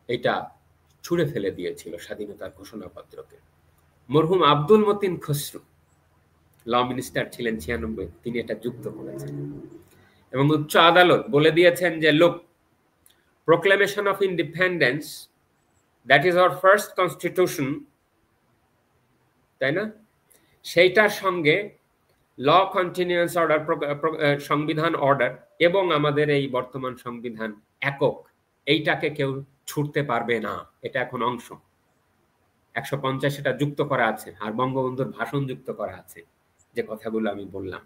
এটা ছুঁড়ে ফেলে দিয়েছিল স্বাধীনতার ঘোষণাপত্রকে। মরহুম আব্দুল মতিন খসরু ল মিনিস্টার ছিলেন ৯৬, তিনি এটা যুক্ত করেছেন। এবং উচ্চ আদালত বলে দিয়েছেন যে লোক, proclamation of independence, that is our first constitution, তাই না? সেইটার সঙ্গে ল কন্টিনিউয়ান্স অর্ডার, সংবিধান অর্ডার এবং আমাদের এই বর্তমান সংবিধান একক, এইটাকে কেউ ছুটতে পারবে না। এটা এখন অংশ ১৫০ এটা যুক্ত করা আছে, আর বঙ্গবন্ধুর ভাষণ যুক্ত করা আছে, যে কথাগুলো আমি বললাম।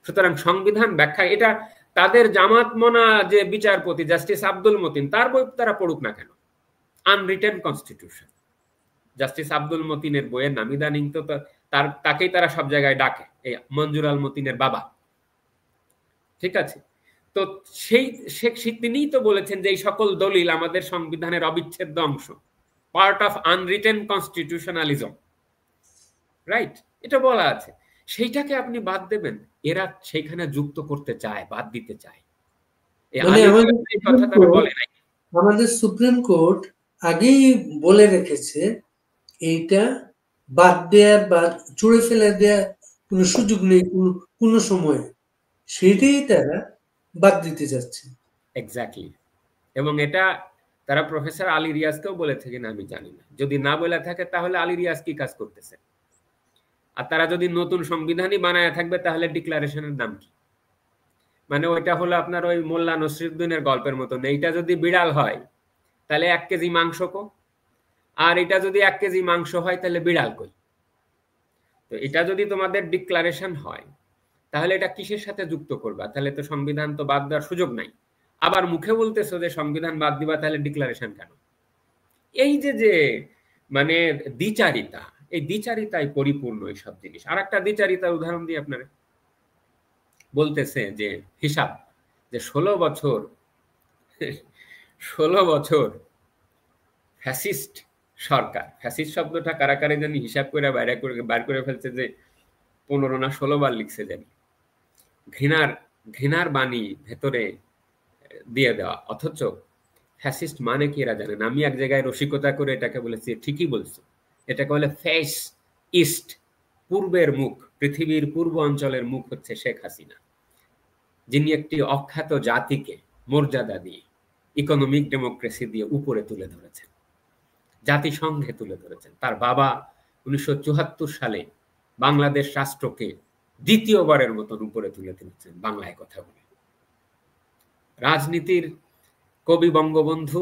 সুতরাং সংবিধান ব্যাখ্যা, এটা তাদের জামাত মনা যে বিচারপতি জাস্টিস আব্দুল মতিন, তার বই তারা পড়ুক না কেন, আনরিটেন কনস্টিটিউশন। জাস্টিস আব্দুল মতিনের বইয়ের নাম ইদানিং তো তাকেই তারা সব জায়গায় ডাকে, এই মঞ্জুর আল মতিনের বাবা, ঠিক আছে? তো তিনিই তো বলেছেন যে এই সকল দলিল আমাদের সংবিধানের অবিচ্ছেদ্য অংশ, পার্ট অফ আনরিটেন কনস্টিটিউশনালিজম। রাইট? এটা বলা আছে। সেইটাকে আপনি বাদ দেবেন, এরা সেইখানে যুক্ত করতে চায়, বাদ দিতে চায়। এই মানে আলী আমাদের রিয়াজ এই কথা তারা বলে নাই। সুপ্রিম কোর্ট আগেই বলে রেখেছে এইটা বাদ দেওয়ার বা চুড়ে ফেলে দেওয়ার কোনো সুযোগ নেই কোনো সময়, সেটাই তারা বাদ দিতে যাচ্ছে। এক্স্যাক্টলি। এবং এটা তারা প্রফেসর আলী রিয়াজকেও বলেছে কিনা আমি জানি না। যদি না বলে থাকে তাহলে আলী রিয়াজ কি কাজ করতেছে? আর তারা যদি নতুন সংবিধানই বানায় থাকবে তাহলে ডিক্লারেশনের দাম কি? মানে ওইটা হলো আপনার ওই মোল্লা নসরুদ্দিনের গল্পের মতন, এইটা যদি বিড়াল হয় তাহলে 1 কেজি মাংস কো, আর এটা যদি 1 কেজি মাংস হয় তাহলে বিড়াল কই? তো এটা যদি তোমাদের ডিক্লারেশন হয় তাহলে এটা কিসের সাথে যুক্ত করবা? তাহলে তো সংবিধান তো বাদ দেওয়ার সুযোগ নাই। আবার মুখে বলতেছো যে সংবিধান বাদ দিবা, তাহলে ডিক্লারেশন কেন? এই যে মানে দ্বিচারিতা, এই দ্বিচারিতায় পরিপূর্ণ এইসব জিনিস। আর একটা দ্বিচারিতার উদাহরণ দিই আপনার। বলতেছে যে হিসাব, যে 16 বছর ফ্যাসিস্ট সরকার, ফ্যাসিস্ট শব্দটা কারাকারে জানি হিসাব করে বাইর করে ফেলছে যে 15 না 16 বার লিখছে জানি। ঘৃণার বাণী ভেতরে দিয়ে দেওয়া, অথচ ফ্যাসিস্ট মানে কি এরা জানেন। আমি এক জায়গায় রসিকতা করে এটাকে বলেছি, ঠিকই বলছো, এটাকে বলে ফেস ইস্ট, পূর্বের মুখ, পৃথিবীর পূর্ব অঞ্চলের মুখ হচ্ছে শেখ হাসিনা, যিনি একটি অখ্যাত জাতিকে মর্যাদা দিয়ে, ইকোনমিক ডেমোক্রেসি দিয়ে উপরে তুলে ধরেছেন, জাতিসংঘে তুলে ধরেছেন। তার বাবা 1974 সালে বাংলাদেশ রাষ্ট্রকে দ্বিতীয়বারের মতন উপরে তুলে তুলেছেন বাংলায় কথা বলে। রাজনীতির কবি বঙ্গবন্ধু,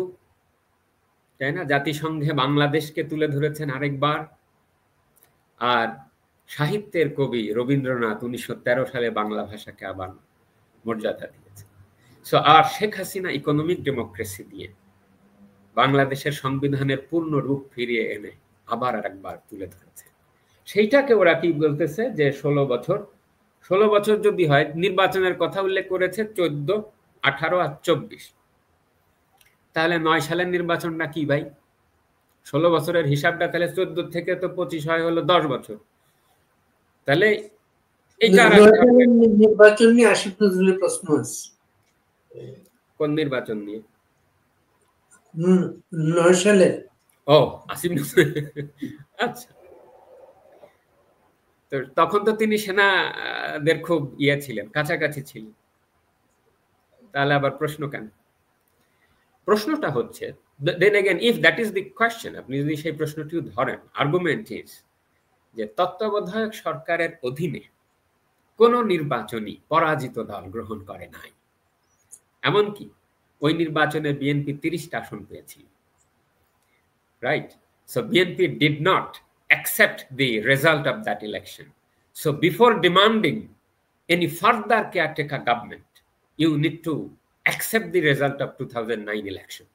তাই না, জাতিসংঘে বাংলাদেশকে তুলে ধরেছেন আরেকবার। আর সাহিত্যের কবি রবীন্দ্রনাথ 1913 সালে বাংলা ভাষাকে আবার মর্যাদা দিয়েছেন। সো আর শেখ হাসিনা ইকোনমিক ডেমোক্রেসি দিয়ে বাংলাদেশের সংবিধানের পূর্ণ রূপ ফিরিয়ে এনে আবার আরেকবার তুলে ধরেছে। সেইটাকে ওরা কি বলতেছে যে 16 বছর যদি হয়, নির্বাচনের কথা উল্লেখ করেছে 14, 18 আর 24, তাহলে 9 সালের নির্বাচনটা কি ভাই? 16 বছরের হিসাবটা তাহলে 14 থেকে তো 25 হয়, হলো 10 বছর। তাহলে এইটা নির্বাচন নিয়ে আসিফ নজরুলের প্রশ্ন আছে। কোন নির্বাচন নিয়ে? 9 সালে। ও, আসিফ নজরুল। আচ্ছা, তো তখন তো তিনি সেনাদের খুব ছিলেন, কাছাকাছি ছিলেন, তাহলে আবার প্রশ্ন কেন? প্রশ্নটা হচ্ছে, then again if that is the question, আপনি যদি সেই প্রশ্নটিও ধরেন, আর্গুমেন্ট ইজ যে তত্ত্বাবধায়ক সরকারের অধীনে কোন নির্বাচনই পরাজিত দল গ্রহণ করে নাই। এমনকি ওই নির্বাচনে বিএনপি 30টা আসন পেয়েছিল, right? So BNP did not accept the result of that election. So before demanding any further caretaker government, you need to accept the result of 2009 election.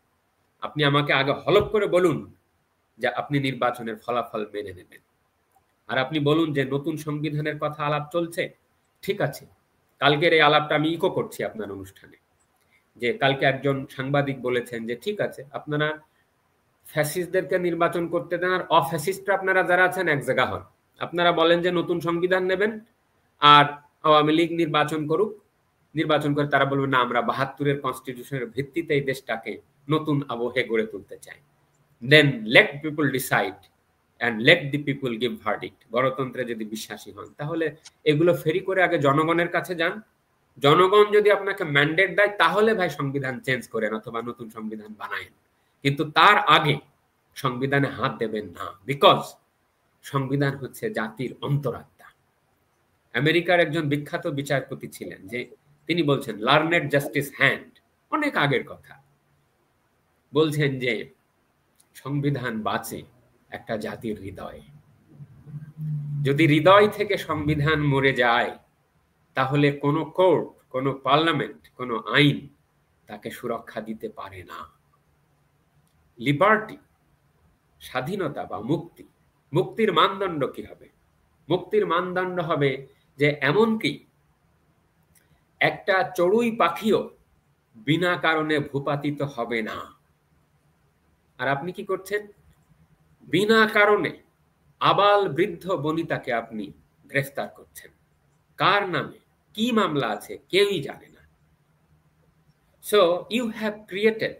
আপনি আমাকে আগে হলফ করে বলুন যে আপনি নির্বাচনের ফলাফল মেনে নেবেন, আর আপনি বলুন যে নতুন সংবিধানের কথা আলাপ চলছে, ঠিক আছে। কালকের এই আলাপটা আমি ইকো করছি আপনার অনুষ্ঠানে, যে কালকে একজন সাংবাদিক বলেছেন যে ঠিক আছে, আপনারা ফ্যাসিস্টদেরকে নির্বাচন করতে দেন, আর অফ্যাসিস্টরা আপনারা যারা আছেন এক জায়গা হন, আপনারা বলেন যে নতুন সংবিধান নেবেন, আর আওয়ামী লীগ নির্বাচন করুক, নির্বাচন করে তারা বলবে না, আমরা 72-এর কনস্টিটিউশনের ভিত্তিতে এই দেশটাকে নতুন আবহে গড়ে তুলতে চাই। Then let people decide and let the people give verdict. গণতন্ত্রে যদি বিশ্বাসী হন তাহলে এগুলো ফেরি করে আগে জনগণের কাছে যান। জনগণ যদি আপনাকে ম্যান্ডেট দেয় তাহলে ভাই সংবিধান চেঞ্জ করেন অথবা নতুন সংবিধান বানায়েন, কিন্তু তার আগে সংবিধানে হাত দেবেন না, বিকজ সংবিধান হচ্ছে জাতির অন্তরাত্মা। আমেরিকার একজন বিখ্যাত বিচারপতি ছিলেন, যে তিনি বলছেন, লার্নেড জাস্টিস হ্যান্ড, অনেক আগের কথা, বলছেন যে সংবিধান বাঁচে একটা জাতির হৃদয়ে। যদি হৃদয় থেকে সংবিধান মরে যায় তাহলে কোনো কোর্ট, কোনো পার্লামেন্ট, কোনো আইন তাকে সুরক্ষা দিতে পারে না। লিবার্টি, স্বাধীনতা বা মুক্তি, মুক্তির মানদণ্ড কি হবে? মুক্তির মানদণ্ড হবে যে এমনকি একটা চড়ুই পাখিও বিনা কারণে ভূপাতিত হবে না। আর আপনি কি করছেন? বিনা কারণে আবাল বৃদ্ধ বনিতাকে আপনি গ্রেফতার করছেন, কার নামে কি মামলা আছে কেউই জানে না। So you have created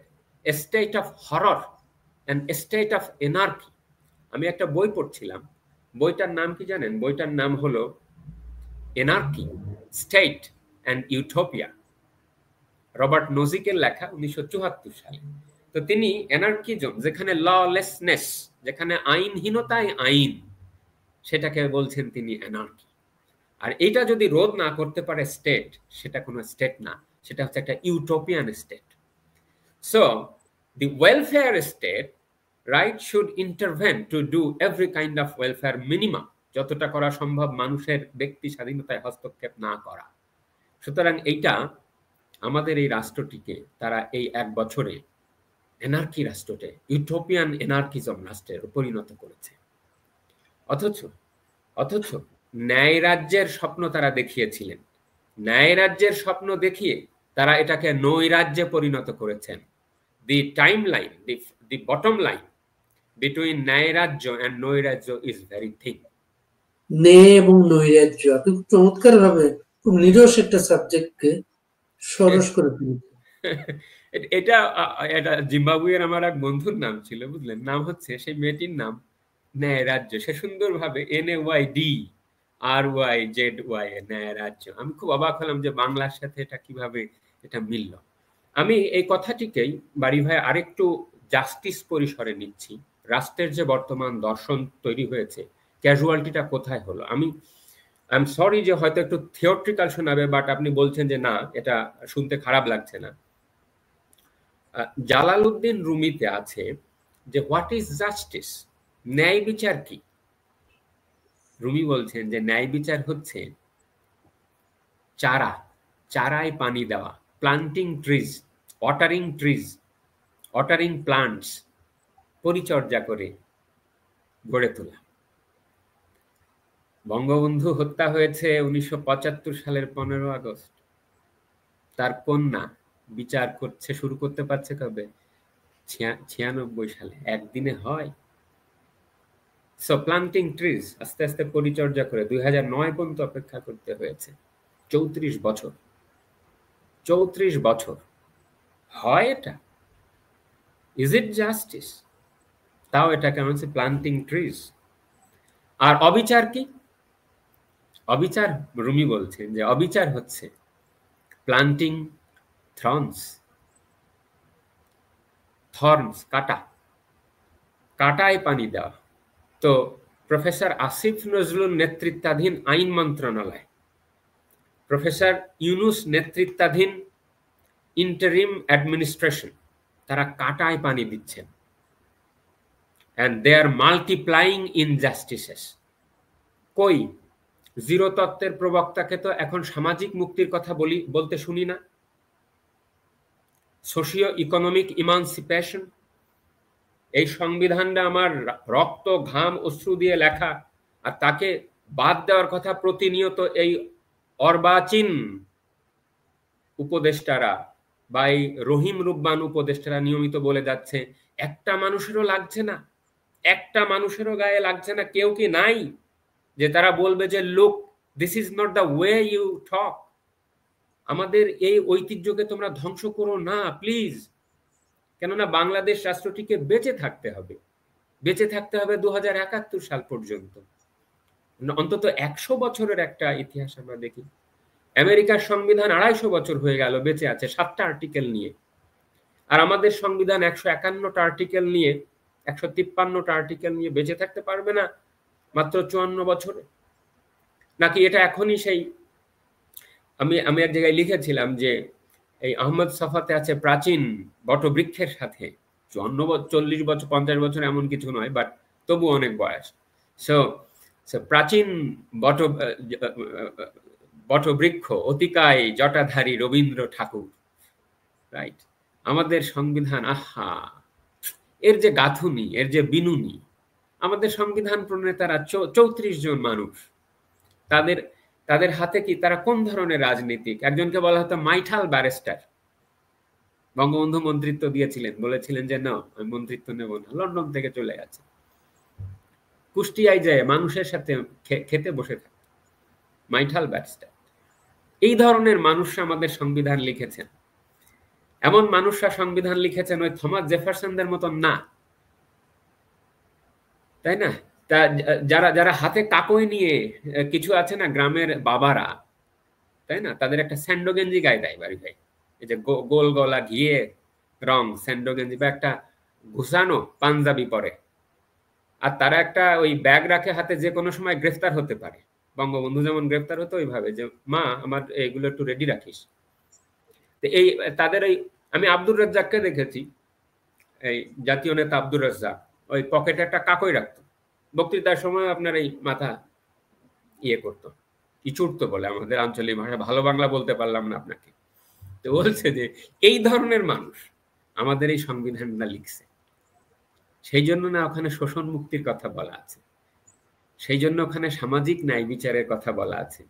a state of horror and a state of anarchy. আমি একটা বই পড়ছিলাম, বইটার নাম কি জানেন? বইটার নাম হলো anarchy, state and utopia, Robert নোজিকের লেখা, 1974 সালে। তো তিনি এনার্কিজম, যেখানে ললেসনেস, যেখানে আইনহীনতায় আইন, সেটাকে বলছেন তিনি এনার্কি। আর এটা যদি রোধ না করতে পারে স্টেট, সেটা কোনো স্টেট না, সেটা হচ্ছে একটা utopian state. So the welfare state right should intervene to do every kind of welfare minimum, যতটা করা সম্ভব মানুষের ব্যক্তি স্বাধীনতায় হস্তক্ষেপ না করা। সুতরাং এইটা আমাদের এই রাষ্ট্রটিকে তারা এই 1 বছরে এনার্কি রাষ্ট্রতে, ইউটোপিয়ান এনার্কিজম রাষ্ট্রে পরিণত করেছে। অথচ ন্যায় রাজ্যের স্বপ্ন তারা দেখিয়েছিলেন, ন্যায় রাজ্যের স্বপ্ন দেখিয়ে তারা এটাকে নৈরাজ্যে পরিণত করেছেন। The time line, the bottom line between ন্যায় রাজ্য এন্ড নৈরাজ্য ইজ ভেরি থিন। ন্যায় এবং নৈরাজ্য, আপনি খুব চমৎকার ভাবে, খুব নিরস একটা সাবজেক্টকে সরস করে ফেলেছেন। এটা জিম্বাবুয়ের আমার এক বন্ধুর নাম ছিল, বুঝলেন? নাম হচ্ছে, সেই মেয়েটির নাম ন্যায় রাজ্য। সে সুন্দরভাবে NAYDRYZY ন্যায় রাজ্য। আমি খুব অবাক হলাম যে বাংলার সাথে এটা কিভাবে এটা মিলল। আমি এই কথাটিকেই বাড়ি ভাই আরেকটু জাস্টিস পরিসরে নিচ্ছি। রাষ্ট্রের যে বর্তমান দর্শন তৈরি হয়েছে, ক্যাজুয়ালিটিটা কোথায় হলো? আই এম সরি যে হয়তো একটু থিওরিটিক্যাল শোনাবে, বাট আপনি বলছেন যে না, এটা শুনতে খারাপ লাগছে না। জালালউদ্দিন রুমিতে আছে যে হোয়াট ইজ জাস্টিস, ন্যায় বিচার কি? রুমি বলছেন যে ন্যায় বিচার হচ্ছে চারায় পানি দেওয়া, প্লান্টিং ট্রিজ, ওয়াটারিং প্লান্টস, পরিচর্যা করে গড়ে তোলা। বঙ্গবন্ধু হত্যা হয়েছে 1975 সালের 15 আগস্ট। তার কন্যা বিচার শুরু করতে পারছে কবে? 96 সালে। একদিনে হয়? সো প্লান্টিং ট্রিজ, আস্তে আস্তে পরিচর্যা করে 2009 পর্যন্ত অপেক্ষা করতে হয়েছে। 34 বছর হয় এটা? Is it justice? তাও এটাকে হচ্ছে প্লান্টিং ট্রিজ। আর অবিচার কি? অবিচার, রুমি বলছেন যে অবিচার হচ্ছে প্লান্টিং থর্নস, কাটায় পানি দেওয়া। তো প্রফেসর আসিফ নজরুল নেতৃত্বাধীন আইন মন্ত্রণালয়, প্রফেসর ইউনুস নেতৃত্বাধীন ইন্টারিম অ্যাডমিনিস্ট্রেশন, তারা কাটায় পানি দিচ্ছেন। and they are multiplying injustices. কই জিরো তত্ত্বের প্রবক্তাকে তো এখন সামাজিক মুক্তির কথা বলতে শুনি না। সোশিও ইকোনমিক ইমানসিপেশন, এই সংবিধানটা আমার রক্ত ঘাম অশ্রু দিয়ে লেখা, আর তাকে বাদ দেওয়ার কথা প্রতিনিয়ত এই অর্বাচীন উপদেষ্টারা বা এই রহিম রুব্বান উপদেষ্টারা নিয়মিত বলে যাচ্ছে। একটা মানুষেরও লাগছে না, একটা মানুষেরও গায়ে লাগছে না। কেউ কি নাই যে তারা বলবে যে look, this is not the way you talk, আমাদের এই ঐতিহ্যকে তোমরা ধ্বংস করো না প্লিজ। কেননা বাংলাদেশ রাষ্ট্রটিকে বেঁচে থাকতে হবে 2071 সাল পর্যন্ত। অন্তত 100 বছরের একটা ইতিহাস আমরা দেখি। আমেরিকার সংবিধান 250 বছর হয়ে গেল বেঁচে আছে 7টা আর্টিকেল নিয়ে, আর আমাদের সংবিধান 151টা আর্টিকেল নিয়ে, 153টা আর্টিকেল নিয়ে বেঁচে থাকতে পারবে না মাত্র 54 বছরে? নাকি এটা এখনই সেই, আমি এক জায়গায় লিখেছিলাম যে এই আহমদ সফাতে আছে প্রাচীন বটবৃক্ষের সাথে 54 বছর, 40 বছর, 50 বছর এমন কিছু নয়, বাট তবু অনেক বয়স। সো প্রাচীন বটবৃক্ষ, অতিকায় জটাধারী রবীন্দ্র ঠাকুর, রাইট? আমাদের সংবিধান, আহা, এর যে গাঁথুনি, এর যে বিনুনি। আমাদের সংবিধান প্রণেতারা 34 জন মানুষ, তাদের হাতে কি, তারা কোন ধরনের রাজনীতিক? একজনকে বলা হতো মাইঠাল ব্যারিস্টার। বঙ্গবন্ধু মন্ত্রিত্ব দিয়েছিলেন, বলেছিলেন যে না, আমি মন্ত্রিত্ব নেব না, লন্ডন থেকে চলে গেছে। কুষ্টিয়ায় যায় মানুষের সাথে খেতে বসে থাকে, মাইঠাল ব্যারিস্টার। এই ধরনের মানুষরা আমাদের সংবিধান লিখেছেন। এমন মানুষরা সংবিধান লিখেছেন ওই থমাস জেফারসনদের মতন না, তাই না? তা যারা যারা হাতে কাকই নিয়ে, কিছু আছে না গ্রামের বাবারা, তাই না, তাদের একটা স্যান্ডো গেঞ্জি গায়ে দেয় বাড়ি ভাই, এই যে গোল গলা ঘিয়ে রং স্যান্ডো গেঞ্জি, বা একটা ঘুষানো পাঞ্জাবি পরে, আর তারা একটা ওই ব্যাগ রাখে হাতে, যে কোনো সময় গ্রেফতার হতে পারে। বঙ্গবন্ধু যেমন গ্রেফতার হতো ওইভাবে, যে মা আমার এগুলো একটু রেডি রাখিস। তো এই তাদের এই, আমি আব্দুর রাজ্জাককে দেখেছি, এই জাতীয় নেতা আব্দুর রাজ্জাক ওই পকেটে একটা কাকই রাখতো, বক্তৃতার সময় আপনার এই মাথা ইয়ে করতো, ইচুড়তো বলে আমাদের আঞ্চলিক ভাষা, ভালো বাংলা বলতে পারলাম না আপনাকে। তো বলছে যে এই ধরনের মানুষ আমাদের এই সংবিধানটা লিখছে, সেই জন্য না ওখানে শোষণ মুক্তির কথা বলা আছে, সেই জন্য ওখানে সামাজিক ন্যায় বিচারের কথা বলা আছে।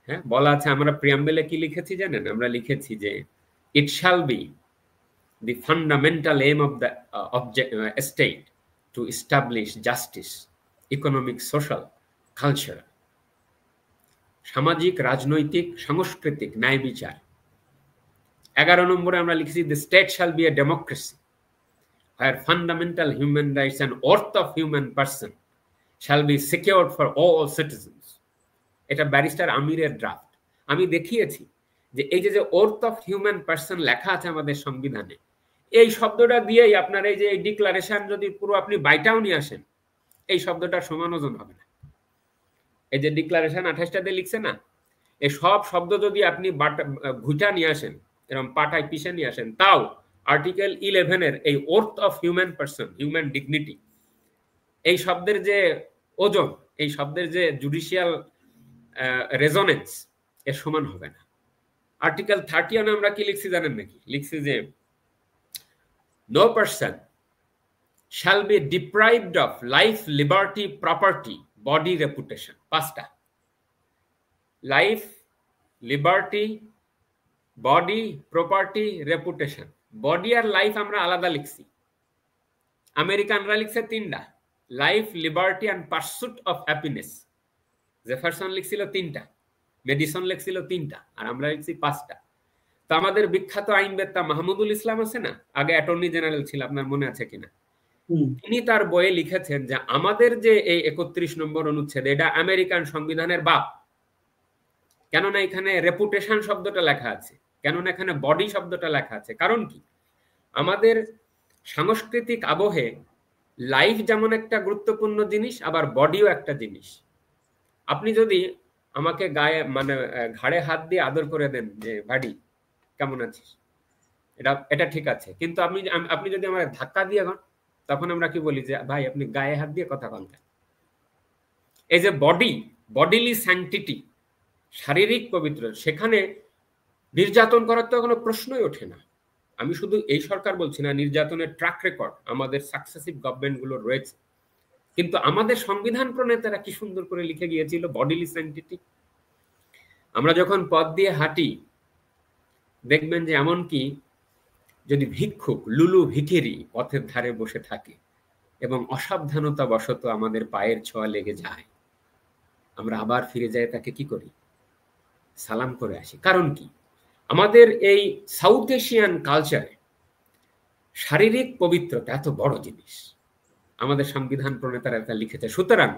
হ্যাঁ, বলা আছে, আমরা প্রিয়াম্বেলে কি লিখেছি জানেন? আমরা লিখেছি যে ইট shall be the fundamental aim of the state to establish justice, economic, social, cultural, সামাজিক, রাজনৈতিক, সাংস্কৃতিক ন্যায় বিচার। 11 নম্বরে আমরা লিখেছি the state shall be a democracy where fundamental human rights and worth of human person shall be secured for all citizens. এটা barrister আমিরের ড্রাফট। আমি দেখিয়েছি যে এই যে ওর্থ অফ হিউম্যান পার্সন লেখা আছে আমাদের সংবিধানে, এই শব্দটা দিয়েই আপনার এই যে ডিক্লারেশন যদি পুরো আপনি বাইটাও নিয়ে আসেন, এই শব্দটার সমান ওজন হবে না। এই যে ডিক্লারেশন 28টাতে লিখছে না, এই সব শব্দ যদি আপনি ঘুটা নিয়ে আসেন, এরকম পাটায় পিষে নিয়ে আসেন, তাও আর্টিকেল 11-এর এই worth of human person, human dignity, এই শব্দের যে ওজন, এই শব্দের যে জুডিশিয়াল রেজোনেন্স, এর সমান হবে না। আর্টিকেল 31 আমরা কি লিখছি জানেন নাকি? লিখছি যে no person shall be deprived of life, liberty, property, body, reputation. 5টা, life, liberty, body, property, reputation. body আর লাইফ আমরা আলাদা লিখছি, আমেরিকানরা লিখছে 3টা, life, liberty and pursuit of happiness. Jefferson লিখছিল 3টা, মেডিসন লিখছিল 3টা, আর আমরা লিখছি 5টা। তো আমাদের বিখ্যাত আইনবেত্তা মাহমুদুল ইসলাম আছে না, আগে অ্যাটর্নি জেনারেল ছিল, আপনার মনে আছে কিনা? তিনি তার বইয়ে লিখেছেন যে আমাদের যে এই 31 নম্বর অনুচ্ছেদ, এটা আমেরিকান সংবিধানের বাপ। কেননা এখানে রেপুটেশন শব্দটা লেখা আছে, কেননা এখানে বডি শব্দটা লেখা আছে। কারণ কি, আমাদের সাংস্কৃতিক আবহে লাইফ যেমন একটা গুরুত্বপূর্ণ জিনিস, আবার বডিও একটা জিনিস। আপনি যদি আমাকে গায়ে মানে ঘাড়ে হাত দিয়ে আদর করে দেন যে ভাডি কেমন আছিস, এটা ঠিক আছে, কিন্তু আপনি যদি আমার ধাক্কা দিয়ে গন, তখন আমরা কি বলি যে ভাই আপনি গায়ে হাত দিয়ে কথা বলতেন। এই যে বডিলি স্যাংটিটি, শারীরিক পবিত্র, সেখানে নির্যাতন করার তো কোনো প্রশ্নই ওঠে না। আমি শুধু এই সরকার বলছি না, নির্যাতনের ট্র্যাক রেকর্ড আমাদের সাকসেসিভ গভর্নমেন্টগুলো রয়েছে। কিন্তু আমাদের সংবিধান প্রণেতারা কি সুন্দর করে লিখে গিয়েছিল বডিলি স্যাংটিটি। আমরা যখন পথ দিয়ে হাঁটি দেখবেন যে এমনকি যদি ভিক্ষুক, লুলু ভিখিরি পথের ধারে বসে থাকে এবং অসাবধানতা বশত আমাদের পায়ের ছোঁয়া লেগে যায়, আমরা আবার ফিরে যাই, তাকে কি করি, সালাম করে আসি। কারণ কি, আমাদের এই সাউথ এশিয়ান কালচারে শারীরিক পবিত্রতা এত বড় জিনিস, আমাদের সংবিধান প্রণেতারা এটা লিখেছে। সুতরাং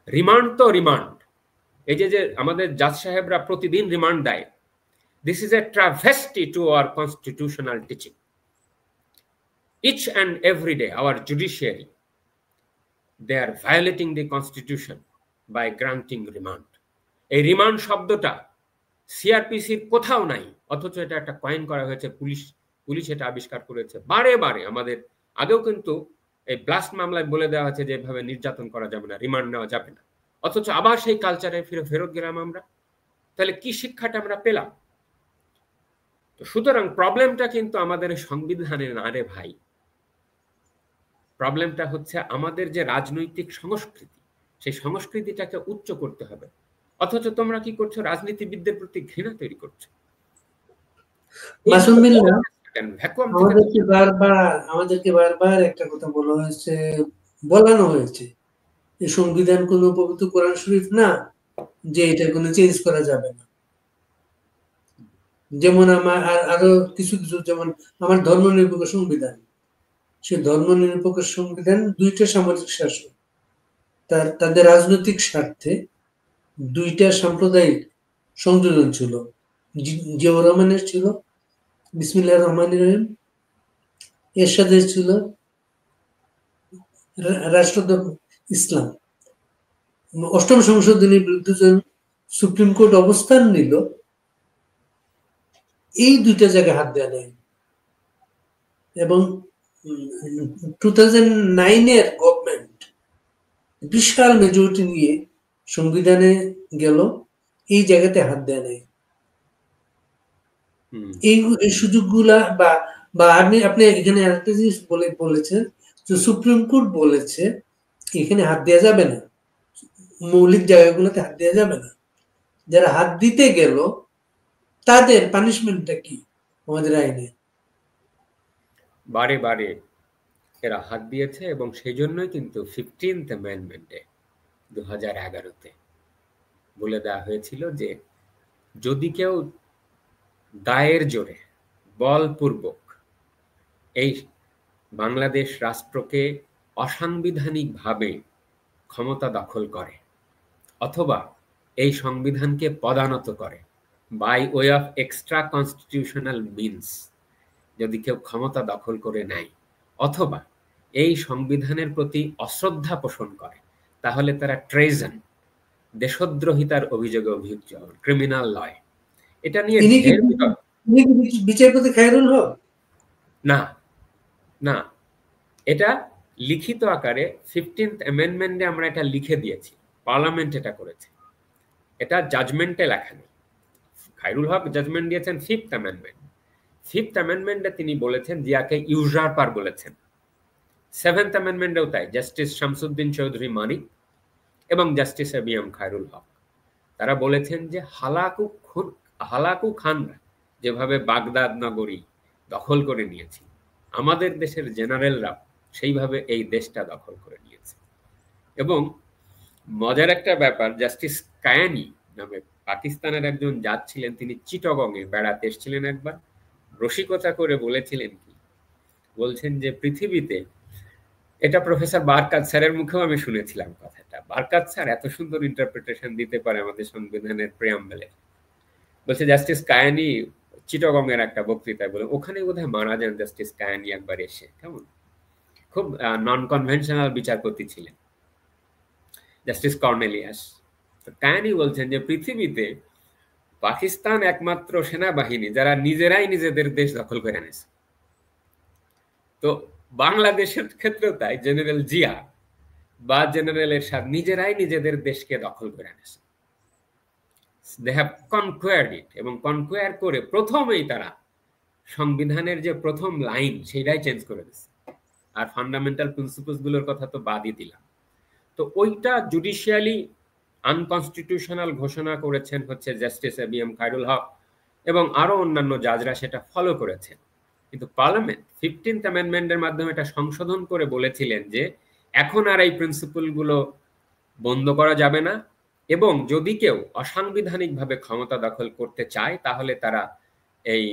রিমান্ড তো রিমান্ড, এই যে আমাদের জাজ সাহেবরা প্রতিদিন রিমান্ড দেয়, this is a travesty to our constitutional teaching. Each and every day our judiciary, they are violating the constitution by granting remand. এই রিমান্ড শব্দটা সিআরপিসির কোথাও নাই, অথচ এটা একটা কয়েন করা হয়েছে, পুলিশ এটা আবিষ্কার করেছে বারে বারে। আমাদের আগেও কিন্তু এই ব্লাস্ট মামলায় বলে দেওয়া হয়েছে যে এভাবে নির্যাতন করা যাবে না, রিমান্ড নেওয়া যাবে না, অথচ আবার সেই কালচারে ফেরত গেলাম আমরা। তাহলে কি শিক্ষাটা আমরা পেলাম? তো সুতরাং প্রবলেমটা কিন্তু আমাদের সংবিধানে না রে ভাই, প্রবলেমটা হচ্ছে আমাদের যে রাজনৈতিক সংস্কৃতি, সেই সংস্কৃতিটাকে উচ্চ করতে হবে। অথচ তোমরা কি করছো, রাজনীতিবিদদের প্রতি ঘৃণা তৈরি করছো। আমাদেরকে বারবার একটা কথা বলানো হয়েছে এই সংবিধান কোনো পবিত্র কোরআন শরীফ না যে এটা কোনো চেঞ্জ করা যাবে না। যেমন আমার আরো কিছু কিছু, যেমন আমার ধর্মনিরপেক্ষ সংবিধান, সে ধর্মনিরপেক্ষ সংবিধান দুইটা সামাজিক শাসন, তাদের রাজনৈতিক স্বার্থে দুইটা সাম্প্রদায়িক সংযোজন ছিল। জিয়াউর রহমানের ছিল বিসমিল্লাহির রহমানির রহিম, এরশাদের ছিল রাষ্ট্রধর্ম ইসলাম। অষ্টম সংশোধনীর বিরুদ্ধে যখন সুপ্রিম কোর্ট অবস্থান নিল, এই দুইটা জায়গায় হাত দেওয়া নেই। এবং 2009-এর গভর্নমেন্ট বিশাল মেজরিটি নিয়ে সংবিধানে গেল, এই জায়গাতে হাত দেয় নাই। এই সুযোগগুলা বা আপনি এখানে আরেকটা জিনিস বলেছেন যে সুপ্রিম কোর্ট বলেছে এখানে হাত দেওয়া যাবে না, মৌলিক জায়গাগুলোতে হাত দেওয়া যাবে না। যারা হাত দিতে গেল তাদের পানিশমেন্টটা কি আমাদের আইনে? বারে বারে এরা হাত দিয়েছে এবং সেই জন্যই কিন্তু 15th অ্যামেন্ডমেন্টে 2011-তে বলে দেওয়া হয়েছিল যে যদি কেউ দায়ের জোরে বলপূর্বক এই বাংলাদেশ রাষ্ট্রকে অসাংবিধানিকভাবে ক্ষমতা দখল করে অথবা এই সংবিধানকে পদানত করে by way of extra constitutional means, যদি কেউ ক্ষমতা দখল করে নেয় অথবা এই সংবিধানের প্রতি অশ্রদ্ধা পোষণ করে, তাহলে তারা ট্রেজন, দেশদ্রোহিতার অভিযোগে অভিযুক্ত হন, ক্রিমিনাল লয়। এটা নিয়ে বিচারপতি খায়রুল হক না না, এটা লিখিত আকারে 15th অ্যামেন্ডমেন্টে আমরা এটা লিখে দিয়েছি, পার্লামেন্ট এটা করেছে, এটা জাজমেন্টে লেখা নেই। খায়রুল হক জাজমেন্ট দিয়েছেন 5th অ্যামেন্ডমেন্ট। 5th অ্যামেন্ডমেন্টে তিনি বলেছেন জিয়াকে ইউজারপার বলেছেন। 7th অ্যামেন্ডমেন্টেও তাই, জাস্টিস শামসুদ্দিন চৌধুরী মানিক এবং জাস্টিস এবিএম খায়রুল হক তারা বলেছেন যে হালাকু খানরা যেভাবে বাগদাদ নগরী দখল করে নিয়েছে, আমাদের দেশের জেনারেলরা সেইভাবে এই দেশটা দখল করে নিয়েছে। এবং মজার একটা ব্যাপার, জাস্টিস কায়ানি নামে পাকিস্তানের একজন জাজ ছিলেন, তিনি চিটগংয়ে বেড়াতে এসেছিলেন একবার, রসিকতা করে বলেছিলেন কি, বলছেন যে পৃথিবীতে, এটা প্রফেসর বারকাত স্যারের মুখেও আমি শুনেছিলাম কথাটা, বারকাত স্যার এত সুন্দর ইন্টারপ্রিটেশন দিতে পারে আমাদের সংবিধানের প্রিয়াম্বলের। বলছে জাস্টিস কায়ানি চিটগংয়ের একটা বক্তৃতায় বলে, ওখানে বোধহয় মারা যান জাস্টিস কায়ানি একবার এসে, কেমন খুব নন কনভেনশনাল বিচারপতি ছিলেন জাস্টিস কর্নেলিয়াস। কায়ানি বলছেন যে পৃথিবীতে পাকিস্তান একমাত্র সেনাবাহিনী যারা নিজেরাই নিজেদের দেশ দখল করে এনেছে। তো বাংলাদেশের ক্ষেত্রেও তাই, জেনারেল জিয়া বা জেনারেল এরশাদ নিজেরাই নিজেদের দেশকে দখল করে এনেছে। দে হ্যাভ কনকোয়ার্ড ইট, এবং কনকোয়ার করে প্রথমেই তারা সংবিধানের যে প্রথম লাইন সেটাই চেঞ্জ করে দিচ্ছে, আর ফান্ডামেন্টাল প্রিন্সিপলস গুলোর কথা তো বাদই দিলাম। তো ওইটা জুডিশিয়ালি আনকনস্টিটিউশনাল ঘোষণা করেছেন হচ্ছে জাস্টিস এবিএম খায়রুল হক এবং আরো অন্যান্য জাজরা সেটা ফলো করেছেন। কিন্তু পার্লামেন্ট 15th অ্যামেন্ডমেন্টের মাধ্যমে এটা সংশোধন করে বলেছিলেন যে এখন আর এই প্রিন্সিপলগুলো বন্ধ করা যাবে না, এবং যদি কেউ অসাংবিধানিকভাবে ক্ষমতা দখল করতে চায় তাহলে তারা এই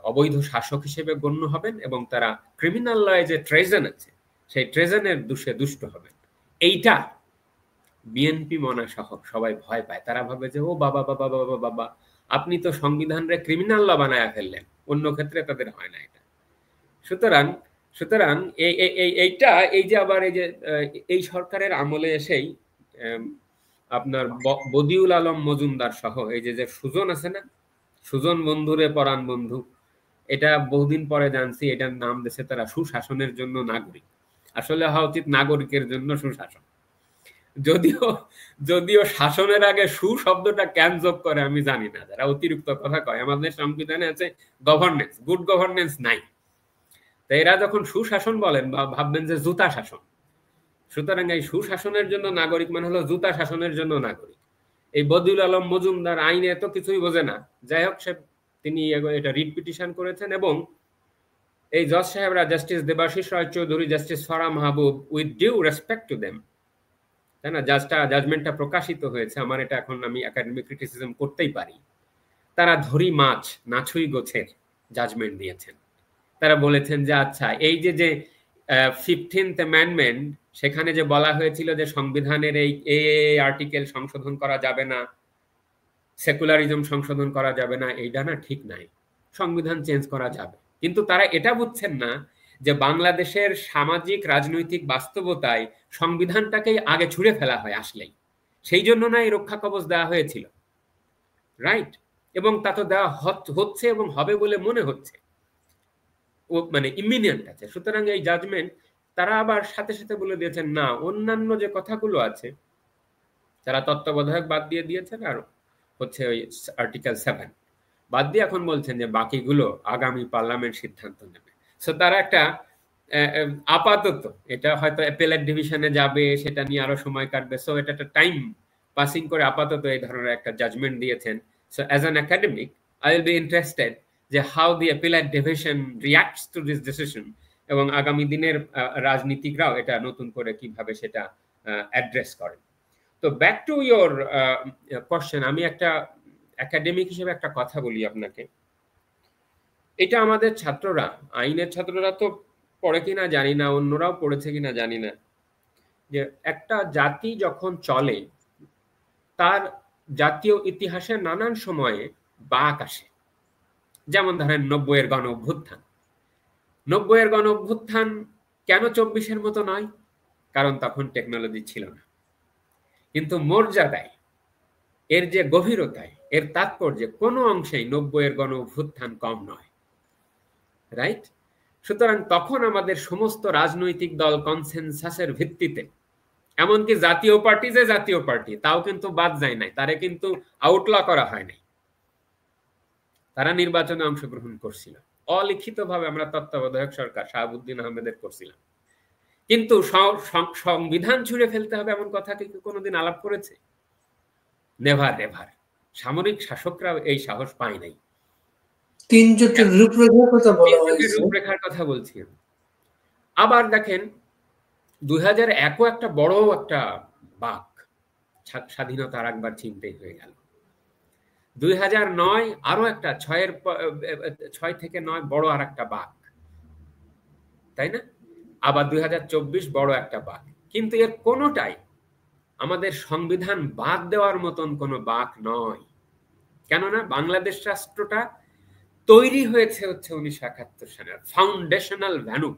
অবৈধ শাসক হিসেবে গণ্য হবেন এবং তারা ক্রিমিনাল লয়ে যে ট্রেজন আছে সেই ট্রেজনের দোষে দুষ্ট হবেন। এইটা বিএনপি মনা সহ সবাই ভয় পায়, তারা ভাবে যে ও বাবা বাবা বাবা বাবা, আপনি তো সংবিধানরে ক্রিমিনাল ল বানায়া ফেললেন, অন্য ক্ষেত্রে তাদের হয় না এটা। সুতরাং সুতরাং এইটা এই যে আবার এই যে এই সরকারের আমলে এসেই আপনার বদিউল আলম মজুমদার সহ এই যে সুজন আছে না, সুজন বন্ধুরে পরাণ বন্ধু, এটা বহুদিন পরে জানছি এটার নাম দিয়েছে তারা সুশাসনের জন্য নাগরিক। আসলে হওয়া উচিত নাগরিকের জন্য সুশাসন। যদিও শাসনের আগে সু শব্দটা কেন যোগ করে আমি জানি না, যারা অতিরিক্ত কথা কয়। আমাদের সংবিধানে আছে গভর্নেন্স, গুড গভর্নেন্স নাই, তাই এরা যখন সুশাসন বলেন বা ভাববেন যে জুতা শাসন। সুতরাং এই সুশাসনের জন্য নাগরিক মানে হলো জুতা শাসনের জন্য নাগরিক। এই বদিউল আলম মজুমদার আইনে তো কিছুই বোঝে না, যাই হোক তিনি এটা রিট পিটিশন করেছেন এবং এই জজ সাহেবরা justice Debashis Roy Chowdhury, justice Farah Mahbub, with due respect to them, তাই না? জাজমেন্টটা প্রকাশিত হয়েছে, আমার এটা এখন আমি একাডেমিক ক্রিটিসিজম করতেই পারি। তারা ধরি মাছ নাছুই গোছের জাজমেন্ট দিয়েছেন। তারা বলেছেন যে আচ্ছা, এই যে 15th অ্যামেন্ডমেন্ট, সেখানে যে বলা হয়েছিল যে সংবিধানের এই আর্টিকেল সংশোধন করা যাবে না, সেকুলারিজম সংশোধন করা যাবে না, এইটা না ঠিক নাই, সংবিধান চেঞ্জ করা যাবে। কিন্তু তারা এটা বুঝছেন না যে বাংলাদেশের সামাজিক রাজনৈতিক বাস্তবতায় সংবিধানটাকেই আগে ছুঁড়ে ফেলা হয় আসলেই। সেই জন্য না এই রক্ষা কবচ দেওয়া হয়েছিল, রাইট? এবং তা তো দেওয়া হচ্ছে এবং হবে বলে মনে হচ্ছে, ও মানে ইমিনিয়েন্ট আছে। সুতরাং এই জাজমেন্ট তারা আবার সাথে সাথে বলে দিয়েছেন না, অন্যান্য যে কথাগুলো আছে তারা তত্ত্বাবধায়ক বাদ দিয়ে দিয়েছেন, আর হচ্ছে ওই আর্টিকেল 7 বাদ দিয়ে এখন বলছেন যে বাকিগুলো আগামী পার্লামেন্ট সিদ্ধান্ত নেবে। সো তারা একটা আপাতত এটা হয়তো অ্যাপেলেট ডিভিশনে যাবে, সেটা নিয়ে আরো সময় কাটবে, সো এটা একটা টাইম পাসিং করে আপাতত এই ধরনের একটা জাজমেন্ট দিয়েছেন। So as an academic I will be interested যে how the appellate division reacts to this decision, এবং আগামী দিনের রাজনীতিকরাও এটা নতুন করে কিভাবে সেটা অ্যাড্রেস করেন। তো ব্যাক টু ইয়োর কোশ্চেন, আমি একটা একাডেমিক হিসেবে একটা কথা বলি আপনাকে। এটা আমাদের ছাত্ররা, আইনের ছাত্ররা তো পড়ে কিনা জানি না, অন্যরাও পড়েছে কিনা জানি না, যে একটা জাতি যখন চলে তার জাতীয় ইতিহাসে নানান সময়ে বাঁক আসে। যেমন ধরেন 90-এর গণ অভ্যুত্থান। 90-এর গণ অভ্যুত্থান কেন 24-এর মতো নয়? কারণ তখন টেকনোলজি ছিল না। কিন্তু মর্যাদায়, এর যে গভীরতায়, এর তাৎপর্যে কোনো অংশেই 90-এর গণ অভ্যুত্থান কম নয়, রাইট? সুতরাং তখন আমাদের সমস্ত রাজনৈতিক দল কনসেনসাসের ভিত্তিতে, এমনকি জাতীয় পার্টি যে জাতীয় পার্টি তাও কিন্তু বাদ যায় নাই, তারে কিন্তু আউটল করা হয় নাই, তারা নির্বাচনে অংশগ্রহণ করছিল অলিখিতভাবে। আমরা তত্ত্বাবধায়ক সরকার শাহাবুদ্দিন আহমেদের করছিলাম, কিন্তু সংবিধান ছুঁড়ে ফেলতে হবে এমন কথা কি কোনোদিন আলাপ করেছে? Never never. সামরিক শাসকরা এই সাহস পায় নাই। 3 জোটের রূপরেখার কথা বলা হয়েছে, রূপরেখার কথা বলছি। আবার দেখেন 2001-ও একটা বড় একটা বাক, স্বাধীনতার একবার চিনতে হয়ে গেল। 2009 আরো একটা 6 থেকে 9 বড় আর একটা বাক, তাই না? আবার 2024 বড় একটা বাক। কিন্তু এর কোনোটাই আমাদের সংবিধান বাদ দেওয়ার মতন কোনো বাক নয়। কেননা বাংলাদেশ রাষ্ট্রটা তৈরি হয়েছে হচ্ছে 1971 সালের ফাউন্ডেশনাল ভ্যালু,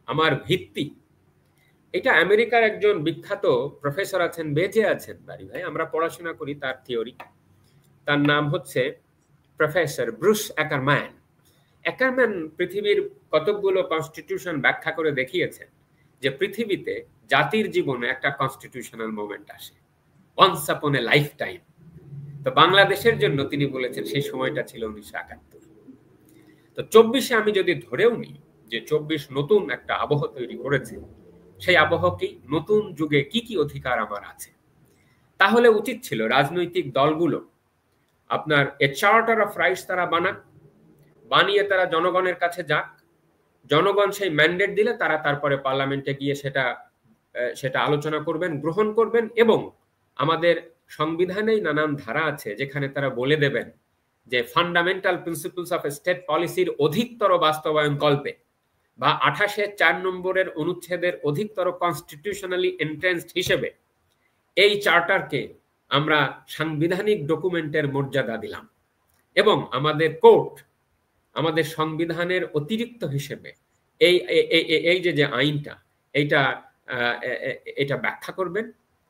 আমার ভিত্তি। এটা আমেরিকার একজন বিখ্যাত প্রফেসর আছেন, বেঁচে আছেন বাড়ি ভাই, আমরা পড়াশোনা করি তার থিওরি। তার নাম হচ্ছে প্রফেসর ব্রুস অ্যাকারম্যান। অ্যাকারম্যান পৃথিবীর কতকগুলো কনস্টিটিউশন ব্যাখ্যা করে দেখিয়েছেন যে পৃথিবীতে জাতির জীবনে একটা কনস্টিটিউশনাল মোমেন্ট আসে, ওয়ান্স আপন এ লাইফ টাইম। তো বাংলাদেশের জন্য তিনি বলেছেন সেই সময়টা ছিল 1971। তো 24-এ আমি যদি ধরেও নিই যে 24 নতুন একটা আবহ তৈরি করেছে, সেই আবহ কি, নতুন যুগে কি কি অধিকার আমার আছে, তাহলে উচিত ছিল রাজনৈতিক দলগুলো আপনার এ চার্টার অফ রাইটস তারা বানিয়ে তারা জনগণের কাছে যাক, জনগণ সেই ম্যান্ডেট দিলে তারা তারপরে পার্লামেন্টে গিয়ে সেটা আলোচনা করবেন, গ্রহণ করবেন। এবং আমাদের সংবিধানেই নানান ধারা আছে যেখানে তারা বলে দেবেন যে ফান্ডামেন্টাল প্রিন্সিপলস অফ স্টেট পলিসির অধিকতর বাস্তবায়ন কল্পে বা 28-4 নম্বরের অনুচ্ছেদের অধিকতর কনস্টিটিউশনালি এন্ট্রেন্সড হিসেবে এই চার্টারকে আমরা সাংবিধানিক ডকুমেন্টের মর্যাদা দিলাম, এবং আমাদের কোর্ট আমাদের সংবিধানের অতিরিক্ত হিসেবে এই যে আইনটা এটা ব্যাখ্যা করবেন।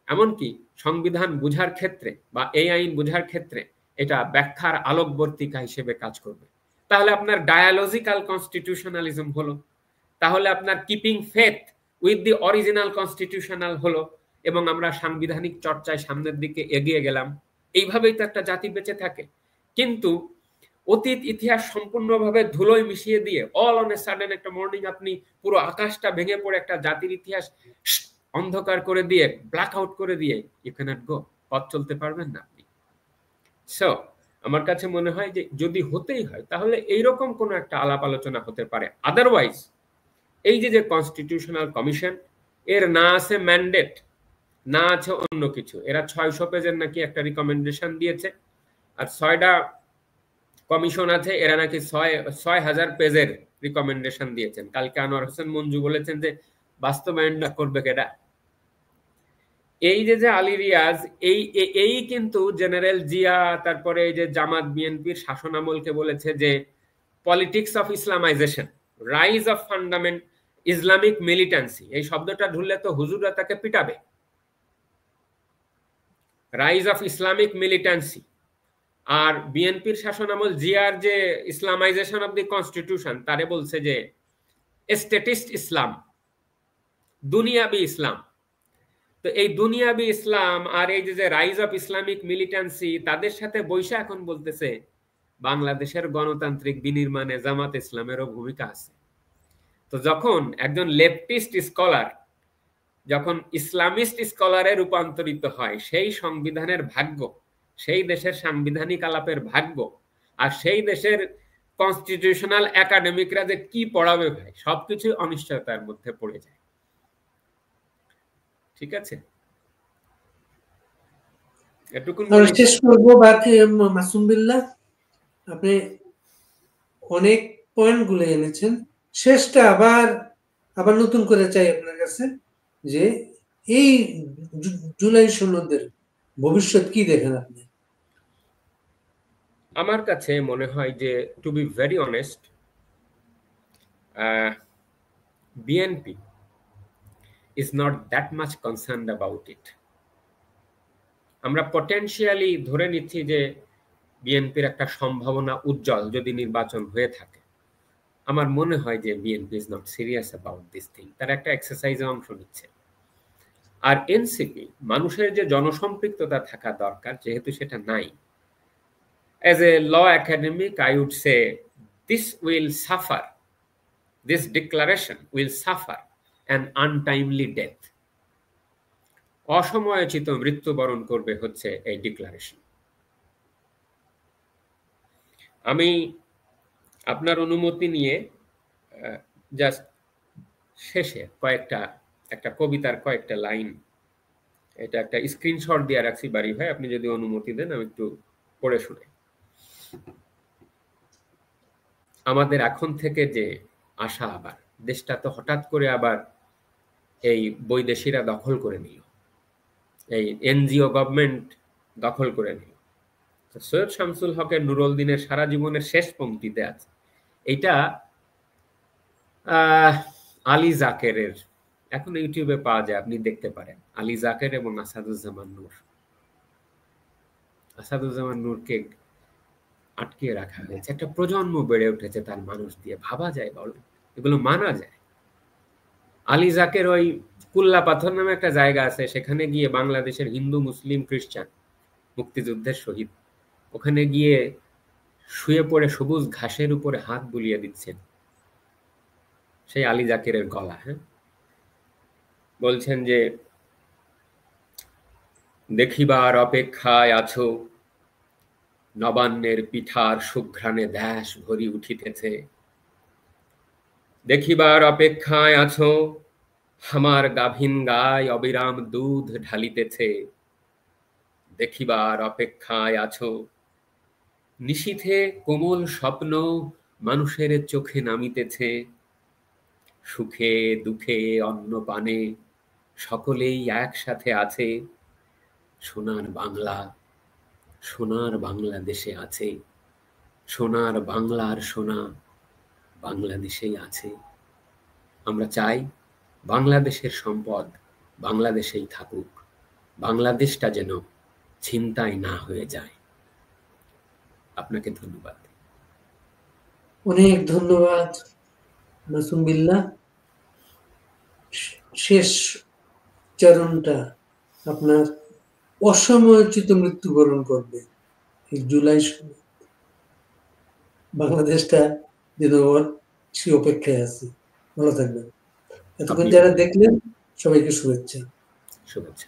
এমনকি সংবিধান বুঝার ক্ষেত্রে বা এই আইন বুঝার ক্ষেত্রে এটা ব্যাখ্যার আলোকবর্তিকা হিসেবে কাজ করবে। তাহলে আপনার ডায়ালজিক্যাল কনস্টিটিউশনালিজম হলো, তাহলে আপনার keeping faith with the original constitutional হলো, এবং আমরা সাংবিধানিক চর্চায় সামনের দিকে এগিয়ে গেলাম। এইভাবেই তো একটা জাতি বেঁচে থাকে। কিন্তু অতীত ইতিহাস সম্পূর্ণভাবে ধুলোয় মিশিয়ে দিয়ে অল অন এ সাডেন একটা মর্নিং আপনি পুরো আকাশটা ভেঙে পড়ে একটা জাতির ইতিহাস অন্ধকার করে দিয়ে, ব্ল্যাক আউট করে দিয়ে ইউ ক্যানট গো, পথ চলতে পারবেন না আপনি। সো আমার কাছে মনে হয় যে যদি হতেই হয় তাহলে এইরকম কোনো একটা আলাপ আলোচনা হতে পারে। আদারওয়াইজ এই যে কনস্টিটিউশনাল কমিশন, এর না আছে ম্যান্ডেট, না আছে অন্য কিছু। এরা 600 পেজের নাকি একটা রিকমেন্ডেশন দিয়েছে, আর 6টা কমিশন আছে, এরা নাকি 6000 পেজের রিকমেন্ডেশন দিয়েছেন। কালকে আনোয়ার হোসেন মঞ্জু বলেছেন যে বাস্তবায়নটা করবে কেডা। এই যে আলী রিয়াজ, এই কিন্তু জেনারেল জিয়া, তারপরে এই যে জামাত বিএনপির শাসনামলকে বলেছে যে politics of Islamization, rise of fundament Islamic militancy, এই শব্দটা ঢুললে তো হুজুররা তাকে পিটাবে। Rise of Islamic militancy. আর বিএনপির শাসনামল জিয়ার যে ইসলামাইজেশন অফ দি কনস্টিটিউশন, তারে বলছে যে স্ট্যাটিস্ট ইসলাম, দুনিয়াবি ইসলাম। তো এই দুনিয়াবি ইসলাম আর এই যে রাইজ অফ ইসলামিক মিলিটেন্সি, তাদের সাথে বৈশা এখন বলতেছে বাংলাদেশের গণতান্ত্রিক বিনির্মাণে জামাত ইসলামেরও ভূমিকা আছে। তো যখন একজন লেফটিস্ট স্কলার যখন ইসলামিস্ট স্কলারে রূপান্তরিত হয়, সেই সংবিধানের ভাগ্য, সেই দেশের সাংবিধানিক আলাপের ভাগ্য, আর সেই দেশের কনস্টিটিউশনাল একাডেমিকরা যে কি পড়াবে ভাই, সবকিছু অনিশ্চয়তার মধ্যে পড়ে যায়। ঠিক আছে, এটুকুন শেষ করবো। বাকি মাসুম বিল্লাহ, আপনি অনেক পয়েন্ট গুলো এনেছেন। শেষটা আবার নতুন করে চাই আপনার কাছে যে এই জুলাই সনদের ভবিষ্যৎ কি দেখেন আপনি? আমার কাছে মনে হয় যে, to be very honest, BNP is not that much concerned about it. আমরা পটেনশিয়ালি ধরে নিচ্ছি যে বিএনপির একটা সম্ভাবনা উজ্জ্বল যদি নির্বাচন হয়ে থাকে। আমার মনে হয় যে BNP is not serious about this thing, তারা একটা এক্সারসাইজে অংশ নিচ্ছে। আর এনসিপি, মানুষের যে জনসম্পৃক্ততা থাকা দরকার, যেহেতু সেটা নাই, as a law academic I would say this will suffer, this declaration will suffer an untimely death. অসময়োচিত মৃত্যুবরণ করবে হচ্ছে এই ডিক্লারেশন। আমি আপনার অনুমতি নিয়ে জাস্ট শেষে একটা কবিতার কয়েকটা লাইন, এটা একটা স্ক্রিনশট দিয়ে রাখছি বাড়ি ভাই, আপনি যদি অনুমতি দেন আমি একটু পড়ে শুনাই। আমাদের এখন থেকে যে আশা, আবার দেশটা তো হঠাৎ করে আবার এই বৈদেশিরা দখল করে নিল, এই এনজিও গভর্নমেন্ট দখল করে নিল। সৈয়দ শামসুল হকের নুরুল দিনের সারা জীবনের শেষ পংক্তিতে আছে, এইটা আলী জাকেরের, এখন ইউটিউবে পাওয়া যায়, আপনি দেখতে পারেন। আলী জাকের এবং আসাদুজ্জামান নূর, আসাদুজ্জামান নূরকে আটকিয়ে রাখা হয়েছে, একটা প্রজন্ম বেড়ে উঠেছে তার মানুষ দিয়ে। ভাবা যায়, বলো এগুলো মানা যায়? আলী জাকের ওই কুল্লা পাথর নামে একটা জায়গা আছে, সেখানে গিয়ে বাংলাদেশের হিন্দু, মুসলিম, খ্রিস্টান মুক্তিযুদ্ধের শহীদ, ওখানে গিয়ে শুয়ে পড়ে সবুজ ঘাসের উপরে হাত বুলিয়ে দিচ্ছেন সেই আলী জাকেরের গলা। হ্যাঁ, বলছেন যে দেখিবার অপেক্ষায় আছো, নবান্নের পিঠার সুঘ্রাণে দেশ ভরি উঠিতেছে। দেখিবার অপেক্ষায় আছো, আমার গাভীন গায় অবিরাম দুধ ঢালিতেছে। দেখিবার অপেক্ষায় আছো, নিশীথে কোমল স্বপ্ন মানুষের চোখে নামিতেছে। সুখে দুঃখে অন্ন পানে সকলেই একসাথে আছে। সোনার বাংলা, সোনার বাংলাদেশে আছে। সোনার বাংলার সোনা বাংলাদেশেই আছে। আমরা চাই বাংলাদেশের সম্পদ বাংলাদেশেই থাকুক, বাংলাদেশটা যেন ছিনতাই না হয়ে যায়। আপনাকে ধন্যবাদ। অনেক ধন্যবাদ মাসুম বিল্লাহ। শেষ চরণটা আপনার অসময়োচিত মৃত্যুবরণ করবে এই জুলাই সনদ। বাংলাদেশটা যেন সে অপেক্ষায় আছে। ভালো থাকবেন। এতক্ষণ যারা দেখলেন সবাইকে শুভেচ্ছা। শুভেচ্ছা।